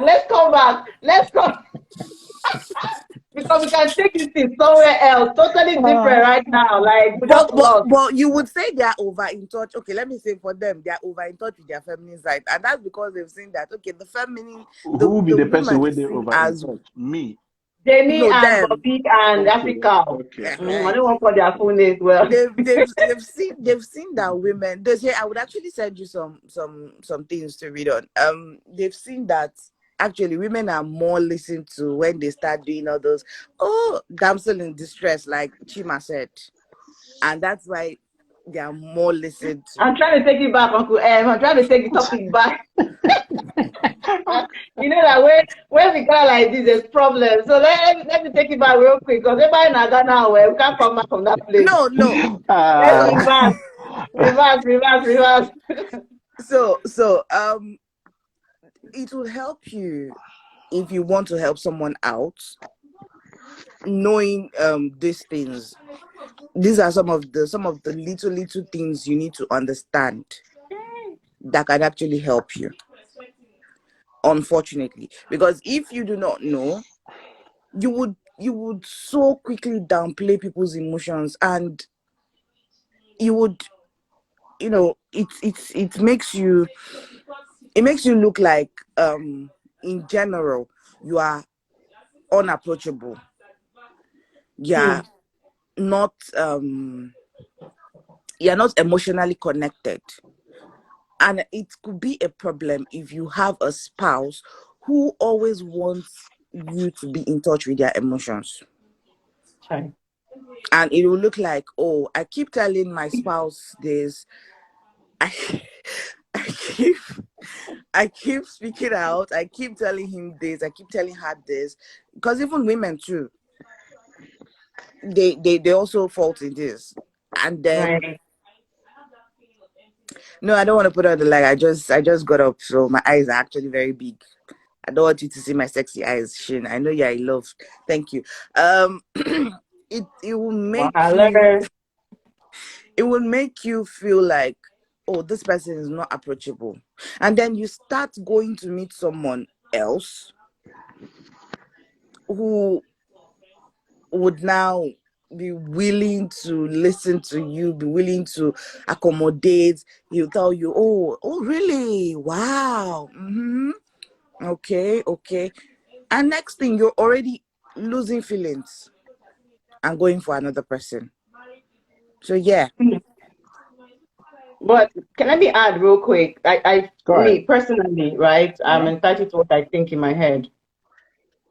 Because we can take this thing somewhere else, totally different right now. Like, but you would say they are over in touch. Okay, let me say for them, they are over in touch with their feminine side, and that's because they've seen that. Okay, the feminine. Who will be the person where they over in touch? Me. Jamie and Bobby and Africa. Okay. I don't want for their full names. Well, they've seen that women. They say I would actually send you some things to read on. They've seen that actually women are more listened to when they start doing all those damsel in distress, like Chima said, and that's why they are more listened to. I'm trying to take it back, Uncle M. I'm trying to take the topic back. You know that when we go like this, there's problems. So let me take it back real quick because everybody in Ghana, we can't come back from that place. No. Let's reverse. So it will help you if you want to help someone out, knowing these things. These are some of the little things you need to understand that can actually help you. Unfortunately, because if you do not know, you would so quickly downplay people's emotions, and you would, it makes you look like in general you are unapproachable. Yeah. not you're not emotionally connected. And it could be a problem if you have a spouse who always wants you to be in touch with their emotions. Okay. And it will look like, oh, I keep telling my spouse this. I, I keep I keep speaking out. I keep telling him this. I keep telling her this. Because even women too, they also fault in this. And then Right. no, I don't want to put on the light. I just got up, so my eyes are actually very big. I don't want you to see my sexy eyes, Shin. I know you're in love. Thank you. It will Well, make I you learned. feel like, oh, this person is not approachable. And then you start going to meet someone else who would now be willing to listen to you, be willing to accommodate. He'll tell you, oh, really? Wow. Okay. And next thing, you're already losing feelings and going for another person. So yeah. But can I be add real quick? Go ahead. Me personally, right? I'm Yeah. entitled to what I think in my head.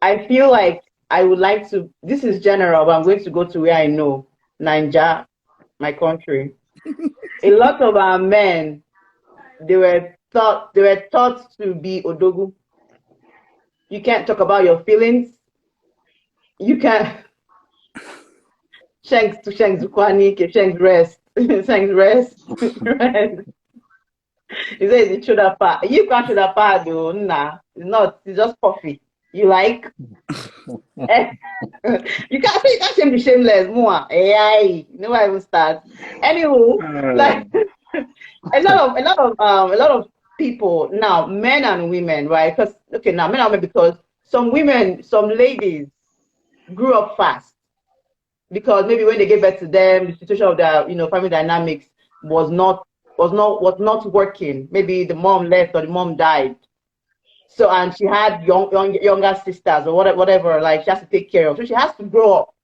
I feel like I would like to. This is general, but I'm going to go to where I know, Nigeria, my country. A lot of our men, they were taught to be odogu. You can't talk about your feelings. You can't. Shanks to Shanks Kwani, Shanks rest, Shanks rest, rest. He says it's shoulder pad. You can't shoulder pad though, nah. It's not. It's just coffee. You like? Eh? You can't shame the shameless more. AI. You know why I even start. Anywho, like a lot of people now, men and women, right? Because okay, now men and women because some women, some ladies grew up fast because maybe when they gave birth to them, the situation of their family dynamics was not working. Maybe the mom left or the mom died. So and she had younger sisters or whatever, like she has to take care of. So she has to grow up.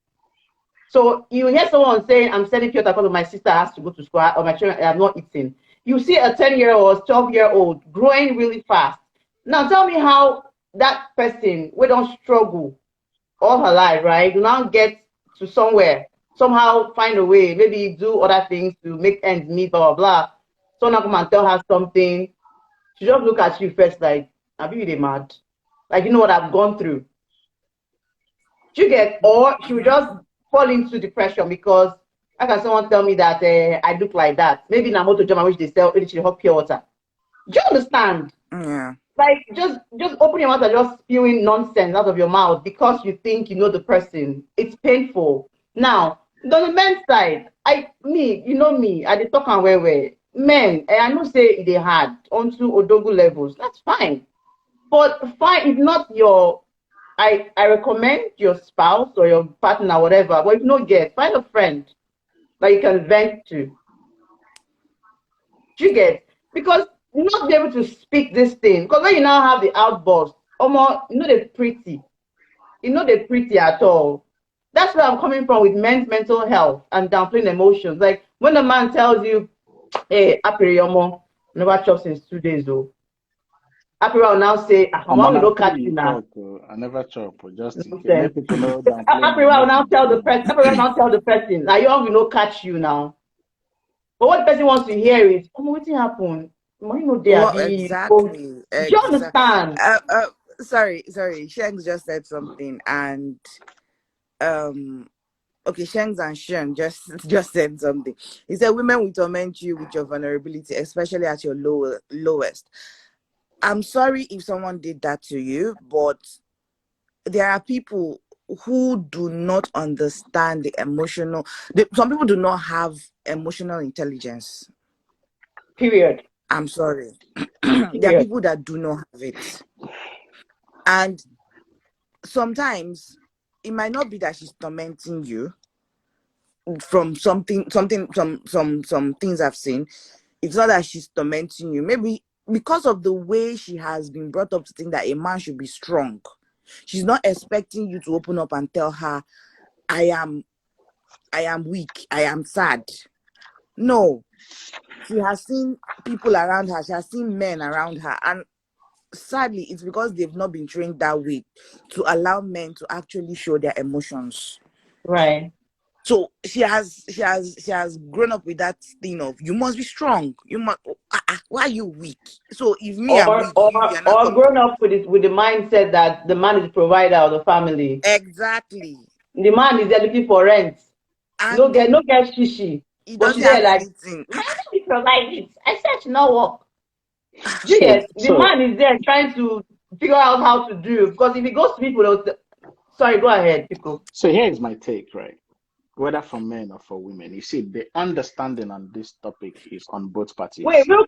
So you hear someone saying, "I'm sending Piotr because my sister has to go to school or my children are not eating." You see a 10-year-old, 12-year-old growing really fast. Now tell me how that person we don't struggle all her life, right? Do now get to somewhere, somehow find a way, maybe do other things to make ends meet, blah blah blah. So now come and tell her something. She just look at you first like, "Are you really mad?" Like you know what I've gone through. You get, or she will just fall into depression because how can someone tell me that I look like that? Maybe in a motor jam which they sell literally hot pure water. Do you understand? Yeah. Like just open your mouth and just spewing nonsense out of your mouth because you think you know the person. It's painful. Now, on the men's side, you know me, I did talk and where men, I know say they hard onto odogu levels. That's fine. But fine, if not your I recommend your spouse or your partner, whatever, but if not get, find a friend that you can vent to. Do you get? Because you not be able to speak this thing. Because when you now have the outburst, almost they're pretty. They're pretty at all. That's where I'm coming from with men's mental health and downplaying emotions. Like when a man tells you, "Hey, Apiriomo, never chop since 2 days though." Apira will now say, "Ah, I'm mom, we on don't true catch you you now." talk. I never chop, just in case. Nonsense. Let people know downplay my Apira will now emotions tell the again. person. Apira will now tell the person, "Now you will not catch you now." But what the person wants to hear is, "Oh, what happened? Money no there Well, be." Do exactly. you understand? Sorry. Shanks just said something, and okay, Shanks and Shen just said something. He said, "Women will torment you with your vulnerability, especially at your lowest." I'm sorry if someone did that to you, but there are people who do not understand the emotional. Some people do not have emotional intelligence. Period. I'm sorry. There are Period. people that do not have it, and sometimes it might not be that she's tormenting you from some things I've seen. It's not that she's tormenting you. Maybe because of the way she has been brought up to think that a man should be strong. She's not expecting you to open up and tell her, I am I am weak, I am sad. No, she has seen people around her, she has seen men around her, and sadly, it's because they've not been trained that way to allow men to actually show their emotions. Right. So she has grown up with that thing of you must be strong. You must. Why are you weak? So if me I'm Or weak, or you're not or coming to grown up with it with the mindset that the man is the provider of the family. exactly, The man is there looking for rent. and No get shishi. he But doesn't she's there have like, anything. man, let me provide it. I said she not work. Do you So get? The so man is there trying to figure out how to do, because if he goes to people, sorry, go ahead, people. so here is my take, right? Whether for men or for women, you see, the understanding on this topic is on both Wait, parties. real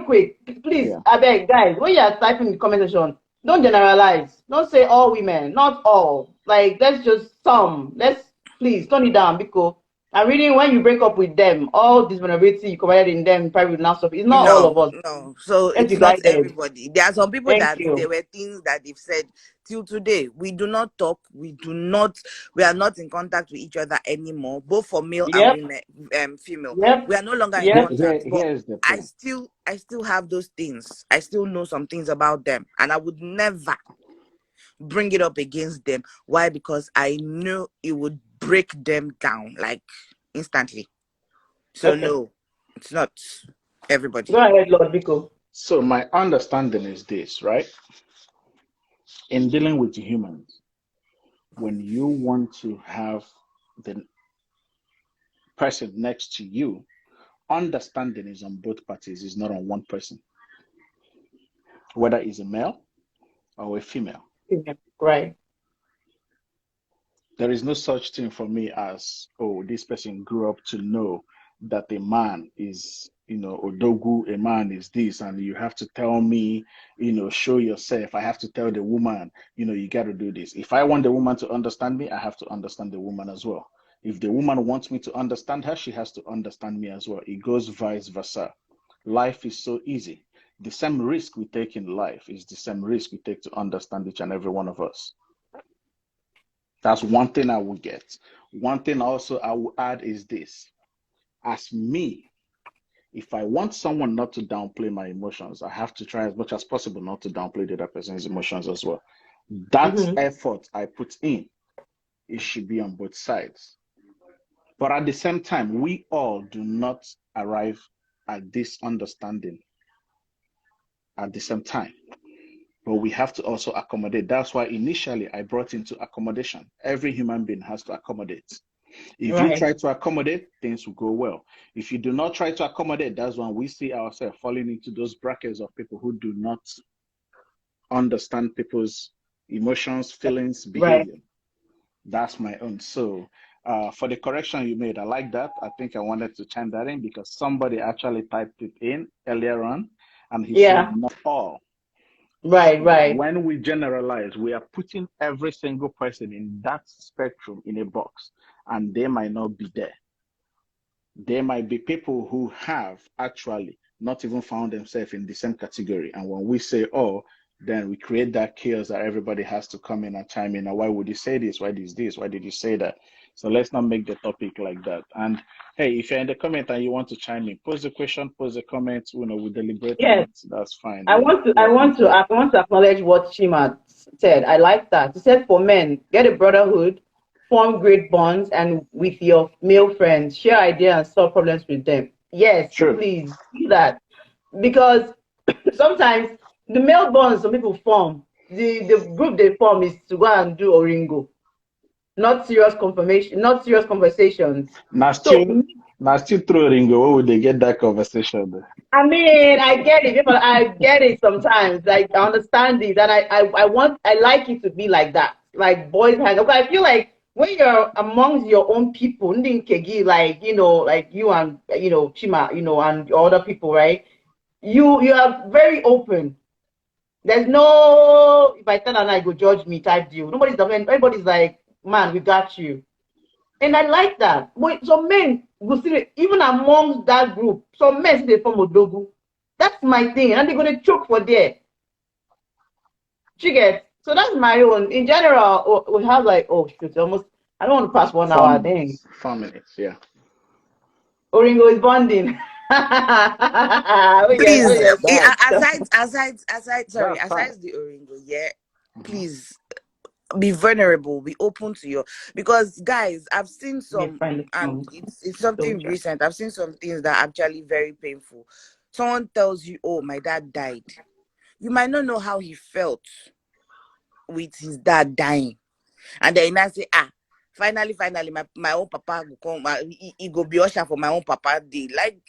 quick. Please, Yeah. I beg, guys, when you are typing in the comment section, don't generalize. Don't say all women, not all. Like, let's just some. Let's please turn it down, because I'm reading when you break up with them, all this vulnerability you provided in them, private now stuff. It's not all No, of us. no. So Let's it's be not guided. everybody. There are some people Thank that there you. were things that they've said till today. We do not talk. We are not in contact with each other anymore, both for male and Yep, women, female. yep, We are no longer in yep. contact. But Here's the I thing. still, I still have those things. I still know some things about them, and I would never bring it up against them. Why? Because I knew it would break them down like instantly. So Okay. no, it's not everybody. Go ahead, Lord Biko. So my understanding is this, right? In dealing with humans, when you want to have the person next to you, understanding is on both parties, is not on one person, whether it's a male or a female. Right. There is no such thing for me as, oh, this person grew up to know that a man is, odogu, a man is this, and you have to tell me, show yourself. I have to tell the woman, you got to do this. If I want the woman to understand me, I have to understand the woman as well. If the woman wants me to understand her, she has to understand me as well. It goes vice versa. Life is so easy. The same risk we take in life is the same risk we take to understand each and every one of us. That's one thing I will get. One thing also I will add is this. As me, if I want someone not to downplay my emotions, I have to try as much as possible not to downplay the other person's emotions as well. That Mm-hmm. effort I put in, it should be on both sides. But at the same time, we all do not arrive at this understanding at the same time. But we have to also accommodate. That's why initially I brought into accommodation. Every human being has to accommodate. If you Right. try to accommodate, things will go well. If you do not try to accommodate, that's when we see ourselves falling into those brackets of people who do not understand people's emotions, feelings, Right. behavior. That's my own. So, for the correction you made, I like that. I think I wanted to chime that in because somebody actually typed it in earlier on, and he said, Yeah. not all. Right. So Right. when we generalize, we are putting every single person in that spectrum in a box, and they might not be there. There might be people who have actually not even found themselves in the same category. And when we say, oh, then we create that chaos that everybody has to come in and chime in. Now, why would you say this? Why did this? Why did you say that? So let's not make the topic like that. And hey, if you're in the comment and you want to chime in, post the question, post the comment, we deliberate on Yes. it. That's fine. I Yeah, want to I welcome want to to it. I want to acknowledge what Shima said. I like that. He said for men, get a brotherhood, form great bonds, and with your male friends, share ideas and solve problems with them. Yes, Sure. please do that. Because sometimes the male bonds some people form, the group they form is to go and do Oringo, not serious confirmation, not serious conversations. Now So still, now still throw Ringo. Where would they get that conversation? I mean, I get it. But I get it sometimes. Like I understand it, and I like it to be like that. Like boys hang. Okay, I feel like when you're amongst your own people, Ndinkegi, like like you and Chima, and other people, right? You are very open. There's no if I tell and I go judge me type deal. Everybody's like, man, we got you. And I like that. But some men will see, even amongst that group, some men see they form Odogu. That's my thing. And they're going to choke for there. She gets. So that's my own. In general, we have like, oh, shoot, almost I don't want to pass 1 4 hour. Dang. minutes. 4 minutes. Yeah. Oringo is bonding. Oh yes, oh Please, yes. sorry, That's fine. aside the Oringo, yeah. Mhm. Please be vulnerable, be open to your, because guys, I've seen Yeah, some, find the and song. it's something Soldier. recent. I've seen some things that are actually very painful. Someone tells you, "Oh, my dad died." You might not know how he felt with his dad dying, and then you now say, "Ah, finally, my own papa go come. He go be usher for my own papa day." Like,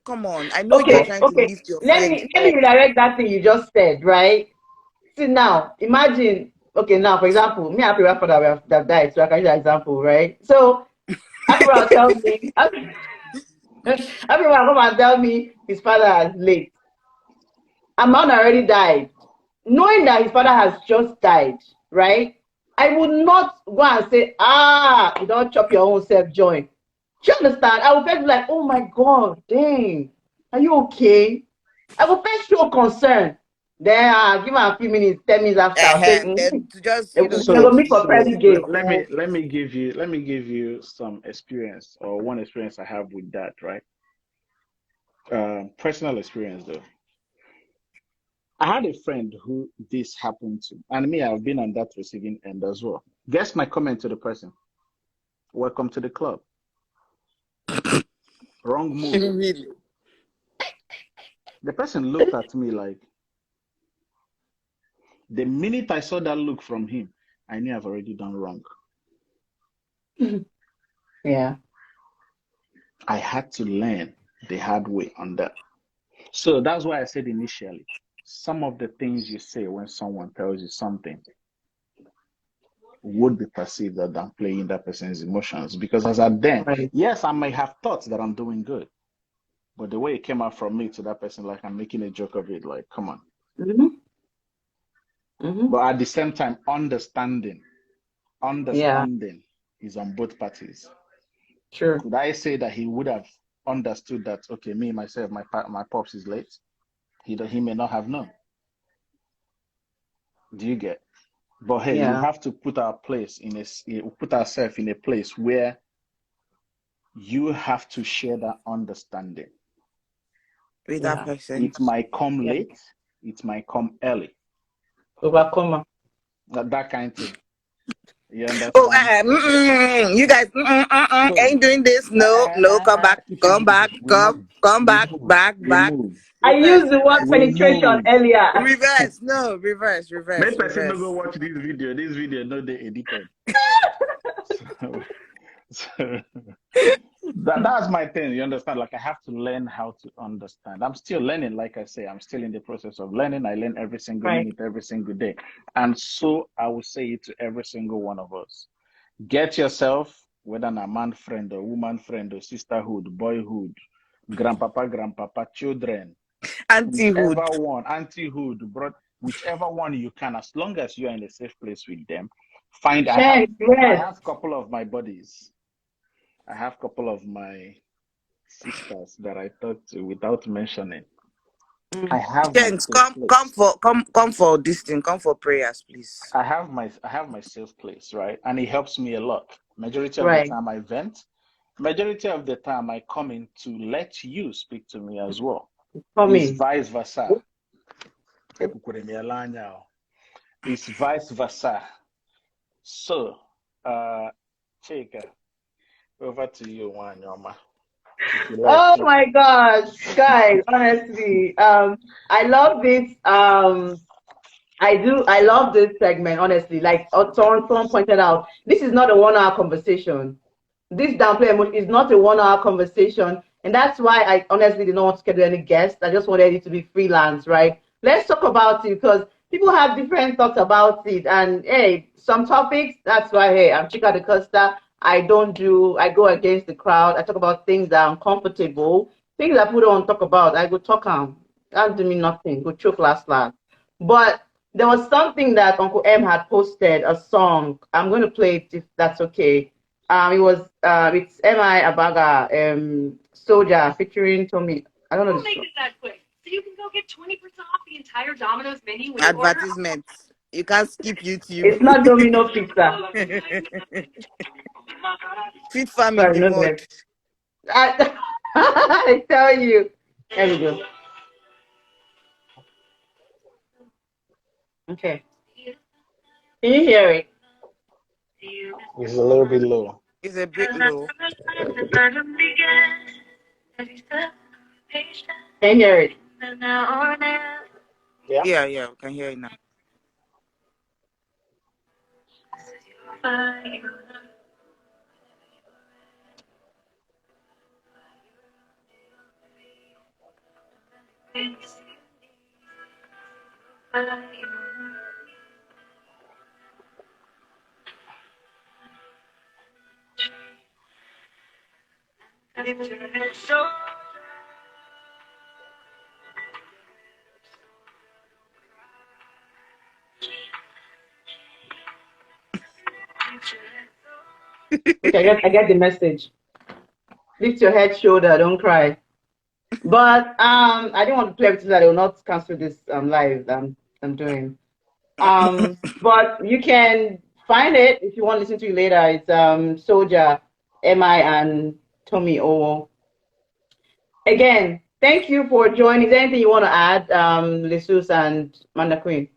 come on! I know you're Okay, But trying to okay. lift your Let friend me let me up. redirect that thing you just said, right? See now, imagine. Okay, now for example, me and my father have died, so I can use that example, right? So everyone will tell me, everyone will come and tell me his father is late. A man already died, knowing that his father has just died, right? I would not go and say, you don't chop your own self join. Do you understand? I would first be like, oh my God, dang, are you okay? I will first show concern. Then I'll give her a few minutes, 10 minutes after, I'll say, Then to just, they take go so meet it for so private easy. gate. let me give you some experience, or one experience I have with that, right? Personal experience though. I had a friend who this happened to, and me, I've been on that receiving end as well. Guess my comment to the person: "Welcome to the club." Wrong move. Really. The person looked at me like, the minute I saw that look from him, I knew I've already done wrong. Yeah, I had to learn the hard way on that. So that's why I said initially, some of the things you say when someone tells you something would be perceived as downplaying that person's emotions. Because as at then, right. yes, I might have thought that I'm doing good, but the way it came out from me to that person, like I'm making a joke of it, like, come on. Mm-hmm. Mm-hmm. But at the same time, understanding, Yeah, understanding is on both parties. sure. Could I say that he would have understood that, okay, me, myself, my pops is late? He may not have known. Do you get? But hey, we Yeah, have to put ourselves in a place where you have to share that understanding. With that yeah, person. It might come yeah. late, it might come early. Overcomer. That kind of thing. You Oh, understand? you guys So, ain't doing this. No, no, come back, keep it come back, moving. We come, move. come We back, move. back, We back. move. I Reverse, used the word reverse, We penetration move. earlier. reverse. No, reverse, Make reverse, person no go reverse. watch this video. This video no they edited. So, so that's my thing. You understand? Like I have to learn how to understand. I'm still learning. Like I say, I'm still in the process of learning. I learn every single Right. minute, every single day. And so I will say it to every single one of us. Get yourself, whether a man friend or woman friend or sisterhood, boyhood, grandpapa, children, Anti-hood. whichever one, auntiehood, bro, whichever one you can, as long as you are in a safe place with them. Find I Share have I experience. have a couple of my buddies. I have a couple of my sisters that I talk to without mentioning. I Mm. have my Thanks. safe place. Come for this thing. Come for prayers, please. I have my safe place, right? And it helps me a lot. Majority of the Right. time I vent. Majority of the time I come in to let you speak to me as well. It's Coming. vice versa. It's vice versa. So, Chika, over to you, Wanyoma. If you like. Oh my gosh, guys, honestly, I love this. I love this segment, honestly. Like someone pointed out, this is not a 1 hour conversation. This downplay emotion is not a 1 hour conversation. And that's why I honestly did not want to schedule any guests. I just wanted it to be freelance, right? Let's talk about it because people have different thoughts about it. And hey, some topics, that's why, hey, I'm Chica de Costa. I go against the crowd. I talk about things that are uncomfortable, things that people don't talk about. I go talk them. That do me nothing. Go choke last. But there was something that Uncle M had posted, a song. I'm going to play it if that's okay. It was it's M.I. Abaga, Soldier featuring Tommy. I don't know We'll this make song. it that quick. So you can go get 20% off the entire Domino's menu when you order. Advertisement. You can't skip YouTube. It's not Domino Pizza. Fit farm in Sorry, the no mud. good. I tell you. There we go. Okay. Can you hear it? It's a little bit low. It's a bit low. Can you hear it? Yeah. Yeah, we can hear it now. Okay, I get the message. Lift your head, shoulder, don't cry. But I didn't want to play everything that I will not cancel this live I'm doing. But you can find it if you want to listen to it later. It's Soldier, MI and Tommy O. Again, thank you for joining. Is there anything you want to add, Lissus and Manda Queen?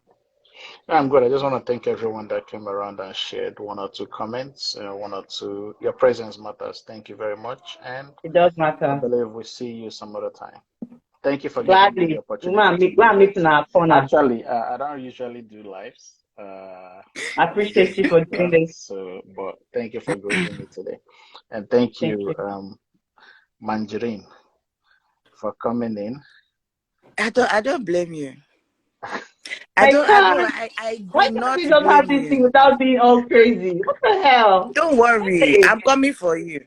I'm good. I just want to thank everyone that came around and shared one or two comments, one or two. Your presence matters. Thank you very much. And It does I matter. believe we'll see you some other time. Thank you for giving me the Gladly. opportunity to Go and do meet this. in our corner. Actually, I don't usually do lives. I appreciate you for doing this. But thank you for gracing me today. And thank Thank you, you. Mandarin, for coming in. I don't blame you. I do Why can't not we just have blame this thing you. without being all crazy? What the hell? Don't worry. Hey, I'm coming for you.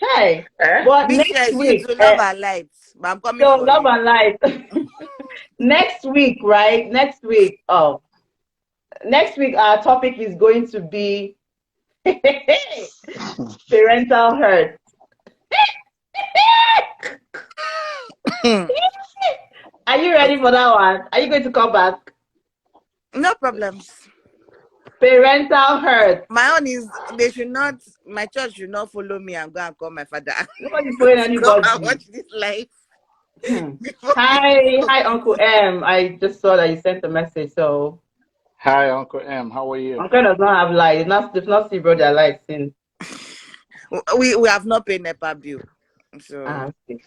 hey. Eh? But Big next shares, you week, to love and light. But I'm coming so for love you. and light. Next week, right? Next week, next week our topic is going to be parental hurt. Are you ready for that one? Are you going to come back? No problems. Parental hurt. My own is my church should not follow me and go and call my father. Nobody's following Come and anybody. watch this live. Hi, Uncle M. I just saw that you sent a message. So Hi, Uncle M. How are you? Uncle does not have light. They've not seen brother light since. We have not paid NEPA bill. So Okay.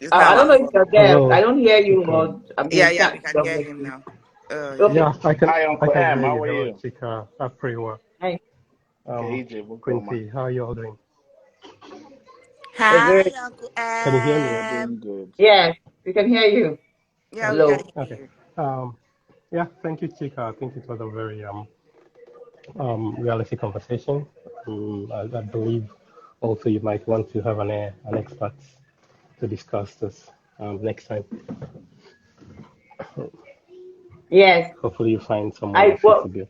it's I not don't our know if you're fault. there. Hello. I don't hear you. Or, I mean, Yeah, we can hear him now. Okay. Yeah, Hi, I Uncle can M. hear How you. are Hello, you? Chika, Apriwa. Hi. KJ Bukoma. Quincy, how are you all doing? We're Hi, good. Uncle Can you hear me? We're M. doing good. Yes, we can hear you. Yeah, we Okay, can Hello. hear okay. you. Yeah, thank you, Chika. I think it was a very realistic conversation. I believe also you might want to have an expert to discuss this next time. Yes. Hopefully you find someone that fits the bill.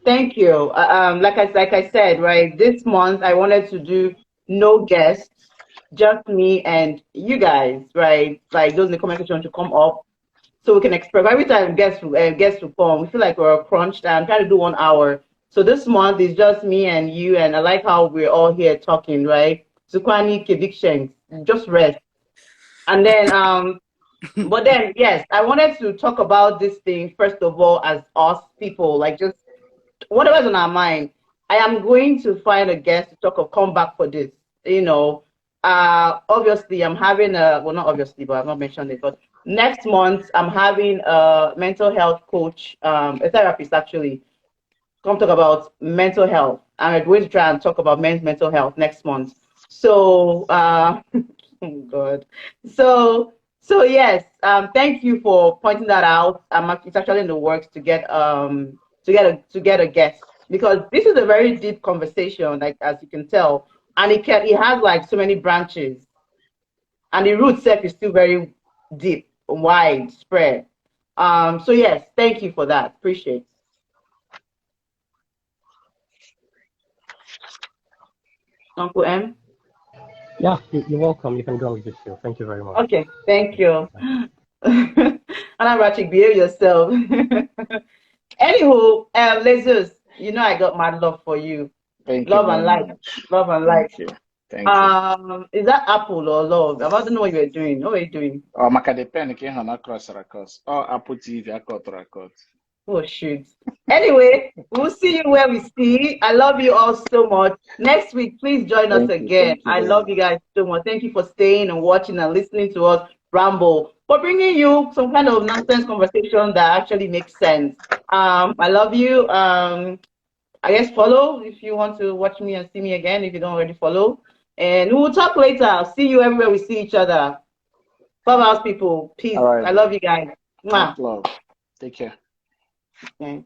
Thank you. Like I said, right, this month I wanted to do no guests, just me and you guys, right? Like those in the comment section to come up so we can express. Every time guests will come, we feel like we're crunched. I'm trying to do 1 hour. So this month is just me and you, and I like how we're all here talking, right? Sukwani Kevikshen, just rest. And then but then yes, I wanted to talk about this thing first of all as us people, like just whatever's on our mind. I am going to find a guest to come back for this. You know, obviously I'm having well, not obviously, but I've not mentioned it. But next month I'm having a mental health coach, a therapist actually, come talk about mental health. I'm going to try and talk about men's mental health next month. So, oh God. So yes, thank you for pointing that out. It's actually in the works to get a guest because this is a very deep conversation, like as you can tell, and it has like so many branches, and the root set is still very deep, widespread. So yes, thank you for that. Appreciate. Uncle M. Yeah, you're welcome. You can go with this show. Thank you very much. Okay, thank you. Anarachic, behave yourself. Anywho, Jesus, you know I got my love for you. Thank you Love and very light. much. Love and light. Thank you. Thank you. Is that apple or love? I don't know what you're doing. What are you doing? Oh, maka the pen can hana cross records. Oh, Apple TV, I cut record. Oh shoot. Anyway, we'll see you where we see. I love you all so much. Next week, please join us again. Thank you I very love you much. guys so much. Thank you for staying and watching and listening to us ramble, for bringing you some kind of nonsense conversation that actually makes sense. I love you. I guess follow if you want to watch me and see me again, if you don't already follow. And we will talk later. See you everywhere we see each other. Clubhouse people, peace. All right. I love you guys. Mwah. Much love. Take care. Okay.